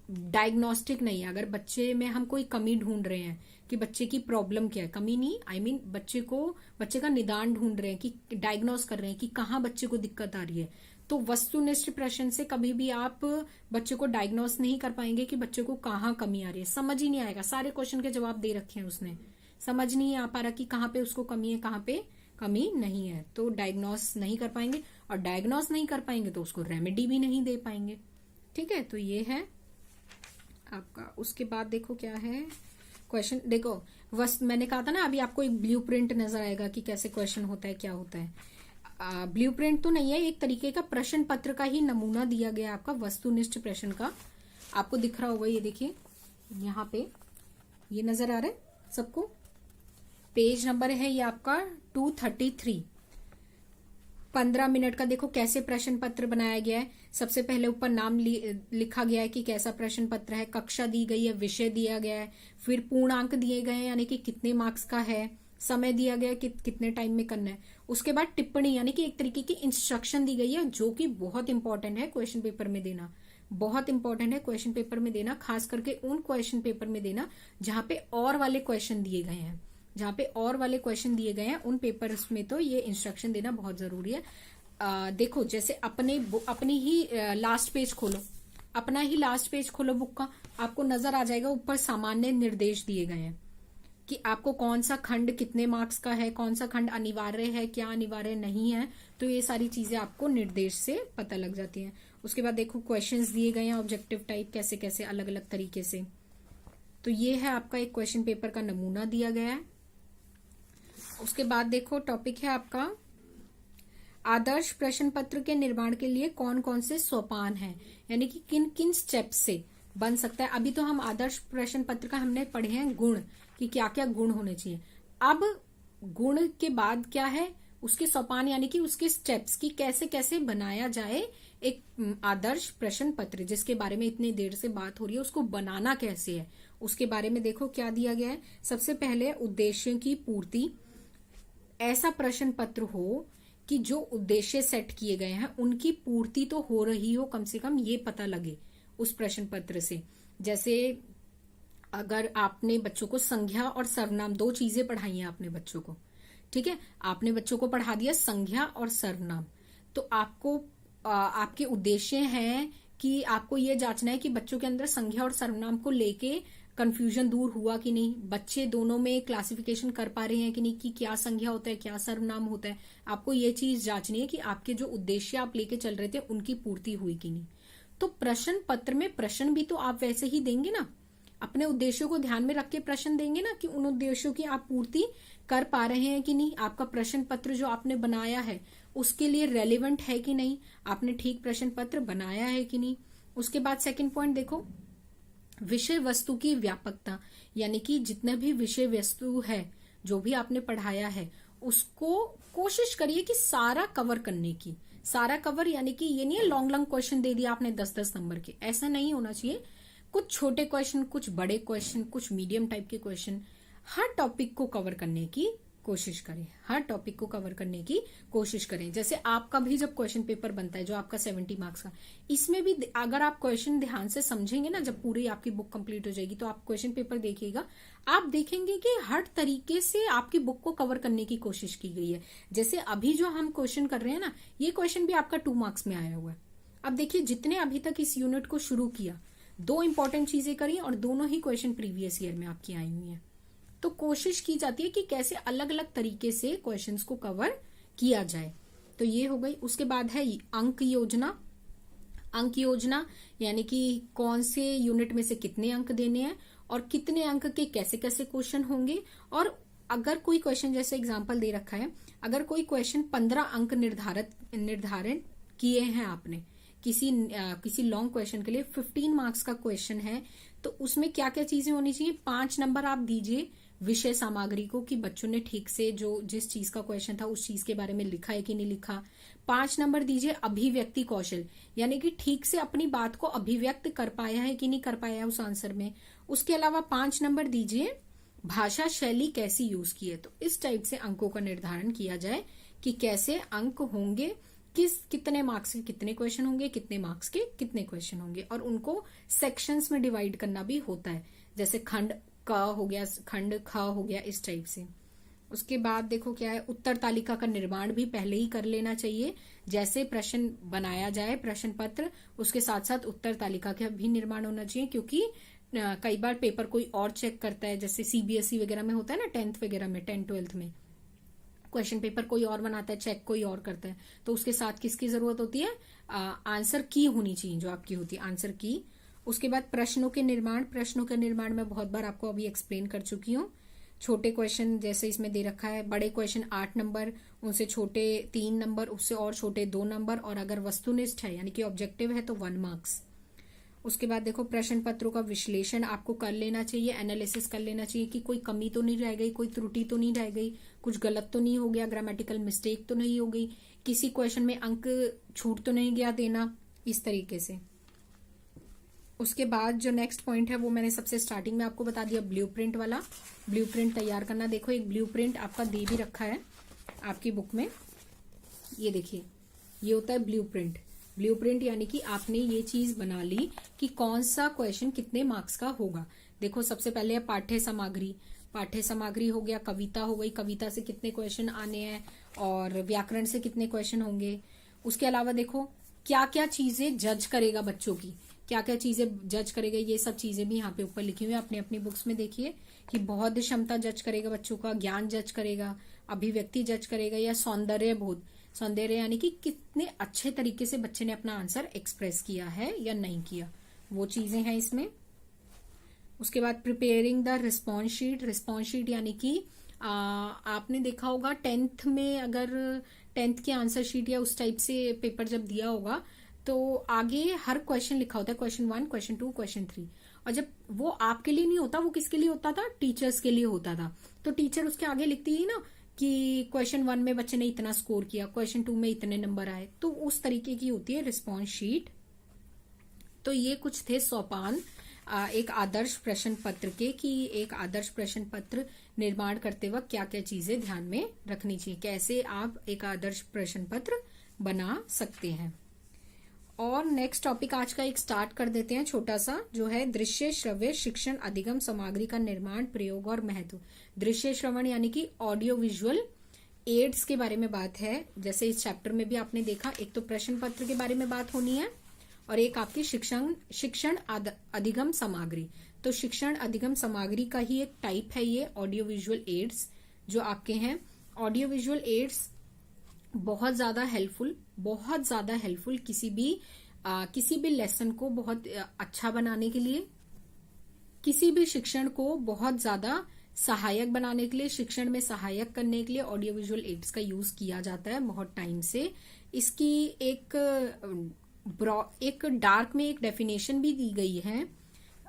डायग्नोस्टिक नहीं है। अगर बच्चे में हम कोई कमी ढूंढ रहे हैं कि बच्चे की प्रॉब्लम क्या है, कमी नहीं, आई मीन बच्चे का निदान ढूंढ रहे हैं, कि डायग्नोस कर रहे हैं कि कहाँ बच्चे को दिक्कत आ रही है, तो वस्तुनिष्ठ प्रश्न से कभी भी आप बच्चे को डायग्नोस नहीं कर पाएंगे कि बच्चे को कहाँ कमी आ रही है। समझ ही नहीं आएगा, सारे क्वेश्चन के जवाब दे रखे हैं उसने, समझ नहीं आ पा रहा कि कहाँ पे उसको कमी है, कहाँ पे कमी नहीं है, तो डायग्नोस नहीं कर पाएंगे, और डायग्नोस नहीं कर पाएंगे तो उसको रेमेडी भी नहीं दे पाएंगे। ठीक है, तो ये है आपका। उसके बाद देखो क्या है क्वेश्चन, देखो मैंने कहा था ना अभी आपको एक ब्लूप्रिंट नजर आएगा कि कैसे क्वेश्चन होता है, क्या होता है। ब्लूप्रिंट तो नहीं है, एक तरीके का प्रश्न पत्र का ही नमूना दिया गया आपका, वस्तुनिष्ठ प्रश्न का। आपको दिख रहा होगा, ये देखिए यहाँ पे ये नजर आ रहा है सबको। पेज नंबर है ये आपका 233। 15 मिनट का देखो कैसे प्रश्न पत्र बनाया गया है। सबसे पहले ऊपर नाम लिखा गया है कि कैसा प्रश्न पत्र है, कक्षा दी गई है, विषय दिया गया है, फिर पूर्णांक दिए गए हैं यानी कि कितने मार्क्स का है, समय दिया गया है कि कितने टाइम में करना है। उसके बाद टिप्पणी यानी कि एक तरीके की इंस्ट्रक्शन दी गई है, जो कि बहुत इंपॉर्टेंट है क्वेश्चन पेपर में देना, बहुत इंपॉर्टेंट है क्वेश्चन पेपर में देना, खास करके उन क्वेश्चन पेपर में देना जहां पे और वाले क्वेश्चन दिए गए हैं, जहां पे और वाले क्वेश्चन दिए गए हैं उन पेपर्स में तो ये इंस्ट्रक्शन देना बहुत जरूरी है। देखो जैसे अपनी ही लास्ट पेज खोलो, अपना ही लास्ट पेज खोलो बुक का, आपको नजर आ जाएगा ऊपर सामान्य निर्देश दिए गए हैं कि आपको कौन सा खंड कितने मार्क्स का है, कौन सा खंड अनिवार्य है, क्या अनिवार्य नहीं है, तो ये सारी चीजें आपको निर्देश से पता लग जाती हैं। उसके बाद देखो क्वेश्चंस दिए गए हैं ऑब्जेक्टिव टाइप, कैसे कैसे अलग अलग तरीके से। तो ये है आपका एक क्वेश्चन पेपर का नमूना दिया गया है। उसके बाद देखो टॉपिक है आपका आदर्श प्रश्न पत्र के निर्माण के लिए कौन कौन से सोपान हैं, यानी कि किन किन स्टेप्स से बन सकता है। अभी तो हम आदर्श प्रश्न पत्र का हमने पढ़े हैं गुण, कि क्या क्या गुण होने चाहिए। अब गुण के बाद क्या है, उसके सोपान यानी कि उसके स्टेप्स की कैसे कैसे बनाया जाए एक आदर्श प्रश्न पत्र, जिसके बारे में इतनी देर से बात हो रही है, उसको बनाना कैसे है उसके बारे में देखो क्या दिया गया है। सबसे पहले उद्देश्यों की पूर्ति, ऐसा प्रश्न पत्र हो कि जो उद्देश्य सेट किए गए हैं उनकी पूर्ति तो हो रही हो, कम से कम ये पता लगे उस प्रश्न पत्र से। जैसे अगर आपने बच्चों को संज्ञा और सर्वनाम, 2 चीजें पढ़ाई हैं आपने बच्चों को, ठीक है, आपने बच्चों को पढ़ा दिया संज्ञा और सर्वनाम, तो आपको आपके उद्देश्य हैं कि आपको ये जांचना है कि बच्चों के अंदर संज्ञा और सर्वनाम को लेके कंफ्यूजन दूर हुआ कि नहीं, बच्चे दोनों में क्लासिफिकेशन कर पा रहे हैं कि नहीं, कि क्या संज्ञा होता है, क्या सर्वनाम होता है। आपको ये चीज जांचनी है कि आपके जो उद्देश्य आप लेके चल रहे थे उनकी पूर्ति हुई कि नहीं। तो प्रश्न पत्र में प्रश्न भी तो आप वैसे ही देंगे ना, अपने उद्देश्यों को ध्यान में रख के प्रश्न देंगे ना, कि उन उद्देश्यों की आप पूर्ति कर पा रहे हैं कि नहीं, आपका प्रश्न पत्र जो आपने बनाया है उसके लिए रेलिवेंट है कि नहीं, आपने ठीक प्रश्न पत्र बनाया है कि नहीं। उसके बाद सेकंड पॉइंट देखो विषय वस्तु की व्यापकता, यानी कि जितने भी विषय वस्तु है जो भी आपने पढ़ाया है उसको कोशिश करिए कि सारा कवर करने की, सारा कवर यानी कि ये नहीं है लॉन्ग लॉन्ग क्वेश्चन दे दिया आपने 10-10 नंबर के, ऐसा नहीं होना चाहिए। कुछ छोटे क्वेश्चन, कुछ बड़े क्वेश्चन, कुछ मीडियम टाइप के क्वेश्चन, हर टॉपिक को कवर करने की कोशिश करें, हर टॉपिक को कवर करने की कोशिश करें। जैसे आपका भी जब क्वेश्चन पेपर बनता है जो आपका 70 मार्क्स का, इसमें भी अगर आप क्वेश्चन ध्यान से समझेंगे ना, जब पूरी आपकी बुक कंप्लीट हो जाएगी तो आप क्वेश्चन पेपर देखिएगा, आप देखेंगे कि हर तरीके से आपकी बुक को कवर करने की कोशिश की गई है। जैसे अभी जो हम क्वेश्चन कर रहे हैं ना, ये क्वेश्चन भी आपका 2 मार्क्स में आया हुआ है। अब देखिए जितने अभी तक इस यूनिट को शुरू किया, 2 इंपॉर्टेंट चीजें करी और दोनों ही क्वेश्चन प्रीवियस ईयर में आपकी आई हुई है। तो कोशिश की जाती है कि कैसे अलग अलग तरीके से क्वेश्चंस को कवर किया जाए। तो ये हो गई। उसके बाद है अंक योजना। अंक योजना यानी कि कौन से यूनिट में से कितने अंक देने हैं और कितने अंक के कैसे कैसे क्वेश्चन होंगे, और अगर कोई क्वेश्चन, जैसे एग्जांपल दे रखा है, अगर कोई क्वेश्चन 15 अंक निर्धारण किए हैं आपने, किसी लॉन्ग क्वेश्चन के लिए 15 मार्क्स का क्वेश्चन है, तो उसमें क्या क्या चीजें होनी चाहिए? 5 नंबर आप दीजिए विषय सामग्री को, कि बच्चों ने ठीक से जो जिस चीज का क्वेश्चन था उस चीज के बारे में लिखा है कि नहीं लिखा। 5 नंबर दीजिए अभिव्यक्ति कौशल, यानी कि ठीक से अपनी बात को अभिव्यक्त कर पाया है कि नहीं कर पाया है उस आंसर में। उसके अलावा 5 नंबर दीजिए भाषा शैली कैसी यूज की है। तो इस टाइप से अंकों का निर्धारण किया जाए कि कैसे अंक होंगे, कितने मार्क्स के कितने क्वेश्चन होंगे, कितने मार्क्स के कितने क्वेश्चन होंगे, और उनको सेक्शंस में डिवाइड करना भी होता है, जैसे खंड क हो गया, खंड ख हो गया, इस टाइप से। उसके बाद देखो क्या है, उत्तर तालिका का निर्माण भी पहले ही कर लेना चाहिए। जैसे प्रश्न बनाया जाए प्रश्न पत्र, उसके साथ साथ उत्तर तालिका का भी निर्माण होना चाहिए, क्योंकि कई बार पेपर कोई और चेक करता है, जैसे सीबीएसई वगैरह में होता है ना, 10th वगैरह में, 10th 12th में क्वेश्चन पेपर कोई और बनाता है, चेक कोई और करता है, तो उसके साथ किसकी जरूरत होती है? आंसर की होनी चाहिए, जो आपकी होती है आंसर की। उसके बाद प्रश्नों के निर्माण में बहुत बार आपको अभी एक्सप्लेन कर चुकी हूँ। छोटे क्वेश्चन जैसे इसमें दे रखा है, बड़े क्वेश्चन 8 नंबर, उनसे छोटे 3 नंबर, उससे और छोटे 2 नंबर, और अगर वस्तुनिष्ठ है यानी कि ऑब्जेक्टिव है तो 1 मार्क्स। उसके बाद देखो प्रश्न पत्रों का विश्लेषण आपको कर लेना चाहिए, एनालिसिस कर लेना चाहिए कि कोई कमी तो नहीं रह गई, कोई त्रुटि तो नहीं रह गई, कुछ गलत तो नहीं हो गया, ग्रामेटिकल मिस्टेक तो नहीं हो गई, किसी क्वेश्चन में अंक छूट तो नहीं गया देना, इस तरीके से। उसके बाद जो नेक्स्ट पॉइंट है वो मैंने सबसे स्टार्टिंग में आपको बता दिया, ब्लूप्रिंट वाला। ब्लूप्रिंट तैयार करना। देखो एक ब्लूप्रिंट आपका दे भी रखा है आपकी बुक में, ये देखिए, ये होता है ब्लूप्रिंट। ब्लूप्रिंट यानी कि आपने ये चीज बना ली कि कौन सा क्वेश्चन कितने मार्क्स का होगा। देखो सबसे पहले है पाठ्य सामग्री, पाठ्य सामग्री हो गया, कविता हो गई, कविता से कितने क्वेश्चन आने हैं, और व्याकरण से कितने क्वेश्चन होंगे। उसके अलावा देखो क्या क्या चीजें जज करेगा बच्चों की, क्या क्या चीजें जज करेगा, ये सब चीजें भी यहाँ पे ऊपर लिखी हुई है, अपनी अपनी बुक्स में देखिए कि बौद्ध क्षमता जज करेगा बच्चों का, ज्ञान जज करेगा, अभिव्यक्ति जज करेगा, या सौंदर्य बोध, सौंदर्य यानी कि कितने अच्छे तरीके से बच्चे ने अपना आंसर एक्सप्रेस किया है या नहीं किया, वो चीजें हैं इसमें। उसके बाद preparing the response sheet. Response sheet यानी कि आपने देखा होगा 10th में, अगर 10th के आंसर शीट या उस टाइप से पेपर जब दिया होगा तो आगे हर क्वेश्चन लिखा होता है, क्वेश्चन 1, क्वेश्चन 2, क्वेश्चन 3, और जब वो आपके लिए नहीं होता, वो किसके लिए होता था? टीचर्स के लिए होता था। तो टीचर उसके आगे लिखती है ना कि क्वेश्चन 1 में बच्चे ने इतना स्कोर किया, क्वेश्चन 2 में इतने नंबर आए, तो उस तरीके की होती है रिस्पॉन्स शीट। तो ये कुछ थे सोपान एक आदर्श प्रश्न पत्र के, कि एक आदर्श प्रश्न पत्र निर्माण करते वक्त क्या क्या चीजें ध्यान में रखनी चाहिए, कैसे आप एक आदर्श प्रश्न पत्र बना सकते हैं। और नेक्स्ट टॉपिक आज का एक स्टार्ट कर देते हैं छोटा सा, जो है दृश्य श्रव्य शिक्षण अधिगम सामग्री का निर्माण, प्रयोग और महत्व। दृश्य श्रवण यानी कि ऑडियो विजुअल एड्स के बारे में बात है। जैसे इस चैप्टर में भी आपने देखा, एक तो प्रश्न पत्र के बारे में बात होनी है और एक आपकी शिक्षण अधिगम सामग्री। तो शिक्षण अधिगम सामग्री का ही एक टाइप है ये ऑडियो विजुअल एड्स जो आपके हैं। ऑडियो विजुअल एड्स बहुत ज्यादा हेल्पफुल किसी भी लेसन को बहुत अच्छा बनाने के लिए, किसी भी शिक्षण को बहुत ज्यादा सहायक बनाने के लिए, शिक्षण में सहायक करने के लिए ऑडियो विजुअल एड्स का यूज किया जाता है बहुत टाइम से। इसकी एक डार्क में एक डेफिनेशन भी दी गई है,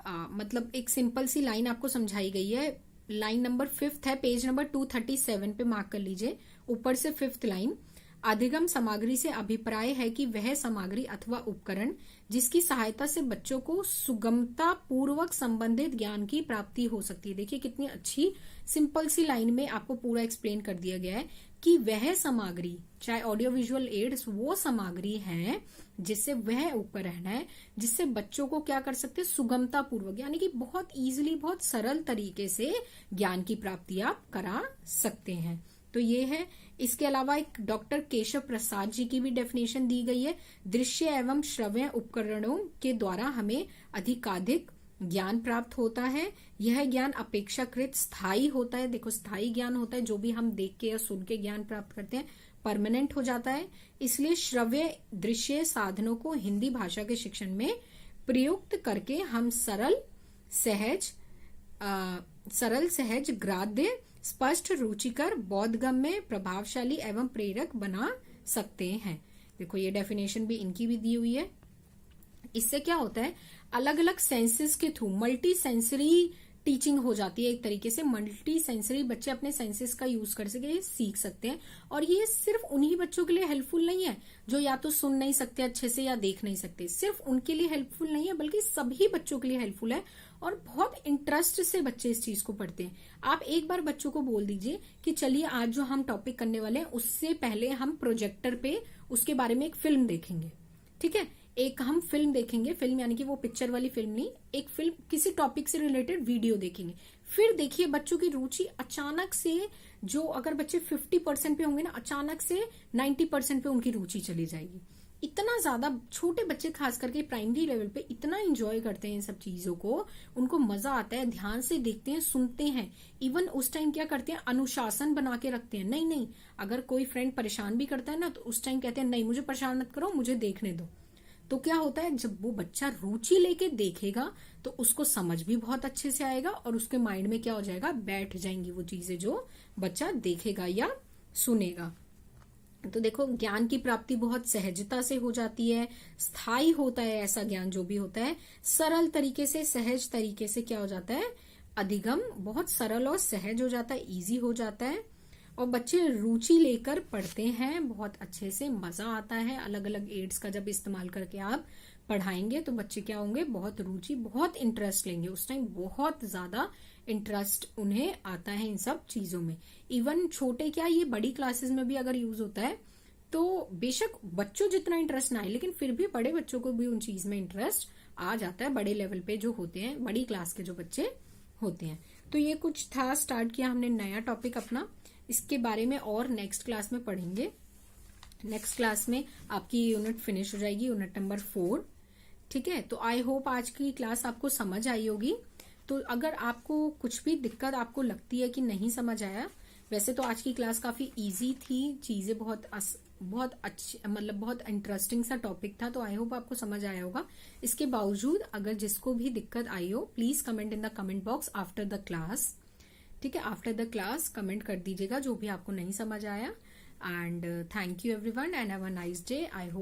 मतलब एक सिंपल सी लाइन आपको समझाई गई है। लाइन नंबर 5 है, पेज नंबर 237 पे मार्क कर लीजिए, ऊपर से 5th लाइन। अधिगम सामग्री से अभिप्राय है कि वह सामग्री अथवा उपकरण जिसकी सहायता से बच्चों को सुगमता पूर्वक संबंधित ज्ञान की प्राप्ति हो सकती है। देखिए कितनी अच्छी सिंपल सी लाइन में आपको पूरा एक्सप्लेन कर दिया गया है कि वह सामग्री, चाहे ऑडियो विजुअल एड्स वो सामग्री है जिससे, वह उपकरण है जिससे बच्चों को क्या कर सकते हैं, सुगमता पूर्वक यानी कि बहुत इजीली, बहुत सरल तरीके से ज्ञान की प्राप्ति आप करा सकते हैं। तो ये है। इसके अलावा एक डॉक्टर केशव प्रसाद जी की भी डेफिनेशन दी गई है, दृश्य एवं श्रव्य उपकरणों के द्वारा हमें अधिकाधिक ज्ञान प्राप्त होता है। यह ज्ञान अपेक्षाकृत स्थायी होता है। देखो स्थायी ज्ञान होता है, जो भी हम देख के या सुन के ज्ञान प्राप्त करते हैं परमानेंट हो जाता है। इसलिए श्रव्य दृश्य साधनों को हिंदी भाषा के शिक्षण में प्रयुक्त करके हम सरल सहज ग्राह्य स्पष्ट, रुचिकर, बोधगम्य, प्रभावशाली एवं प्रेरक बना सकते हैं। देखो ये डेफिनेशन भी इनकी भी दी हुई है। इससे क्या होता है, अलग अलग सेंसेस के थ्रू मल्टी सेंसरी टीचिंग हो जाती है। एक तरीके से मल्टी सेंसरी बच्चे अपने सेंसेस का यूज कर सके, सीख सकते हैं। और ये सिर्फ उन्हीं बच्चों के लिए हेल्पफुल नहीं है जो या तो सुन नहीं सकते अच्छे से या देख नहीं सकते, सिर्फ उनके लिए हेल्पफुल नहीं है बल्कि सभी बच्चों के लिए हेल्पफुल है। और बहुत इंटरेस्ट से बच्चे इस चीज को पढ़ते हैं। आप एक बार बच्चों को बोल दीजिए कि चलिए आज जो हम टॉपिक करने वाले हैं उससे पहले हम प्रोजेक्टर पे उसके बारे में एक फिल्म देखेंगे, ठीक है। एक हम फिल्म देखेंगे, फिल्म यानी कि वो पिक्चर वाली फिल्म नहीं, एक फिल्म किसी टॉपिक से रिलेटेड वीडियो देखेंगे। फिर देखिए बच्चों की रुचि अचानक से, जो अगर बच्चे 50% पे होंगे ना, अचानक से 90% पे उनकी रुचि चली जाएगी। इतना ज्यादा छोटे बच्चे खास करके प्राइमरी लेवल पे इतना एंजॉय करते हैं इन सब चीजों को, उनको मजा आता है, ध्यान से देखते हैं, सुनते हैं। इवन उस टाइम क्या करते हैं, अनुशासन बना के रखते हैं। नहीं नहीं, अगर कोई फ्रेंड परेशान भी करता है ना तो उस टाइम कहते हैं नहीं मुझे परेशान मत करो, मुझे देखने दो। तो क्या होता है, जब वो बच्चा रुचि लेके देखेगा तो उसको समझ भी बहुत अच्छे से आएगा और उसके माइंड में क्या हो जाएगा, बैठ जाएंगी वो चीजें जो बच्चा देखेगा या सुनेगा। तो देखो ज्ञान की प्राप्ति बहुत सहजता से हो जाती है, स्थायी होता है ऐसा ज्ञान जो भी होता है, सरल तरीके से, सहज तरीके से क्या हो जाता है, अधिगम बहुत सरल और सहज हो जाता है, इजी हो जाता है। और बच्चे रुचि लेकर पढ़ते हैं, बहुत अच्छे से मजा आता है। अलग अलग एड्स का जब इस्तेमाल करके आप पढ़ाएंगे तो बच्चे क्या होंगे, बहुत रुचि, बहुत इंटरेस्ट लेंगे। उस टाइम बहुत ज्यादा इंटरेस्ट उन्हें आता है इन सब चीजों में। इवन छोटे क्या, ये बड़ी क्लासेस में भी अगर यूज होता है तो बेशक बच्चों जितना इंटरेस्ट ना आए लेकिन फिर भी बड़े बच्चों को भी उन चीज में इंटरेस्ट आ जाता है, बड़े लेवल पे जो होते हैं, बड़ी क्लास के जो बच्चे होते हैं। तो ये कुछ था, स्टार्ट किया हमने नया टॉपिक अपना। इसके बारे में और नेक्स्ट क्लास में पढ़ेंगे। नेक्स्ट क्लास में आपकी यूनिट फिनिश हो जाएगी, यूनिट नंबर 4, ठीक है। तो आई होप आज की क्लास आपको समझ आई होगी। तो अगर आपको कुछ भी दिक्कत आपको लगती है कि नहीं समझ आया, वैसे तो आज की क्लास काफी इजी थी, चीजें बहुत अच्छी, मतलब बहुत इंटरेस्टिंग सा टॉपिक था, तो आई होप आपको समझ आया होगा। इसके बावजूद अगर जिसको भी दिक्कत आई हो, please comment in the comment box after the class, ठीक है। आफ्टर द क्लास कमेंट कर दीजिएगा जो भी आपको नहीं समझ आया। And thank you everyone and have a nice day. I hope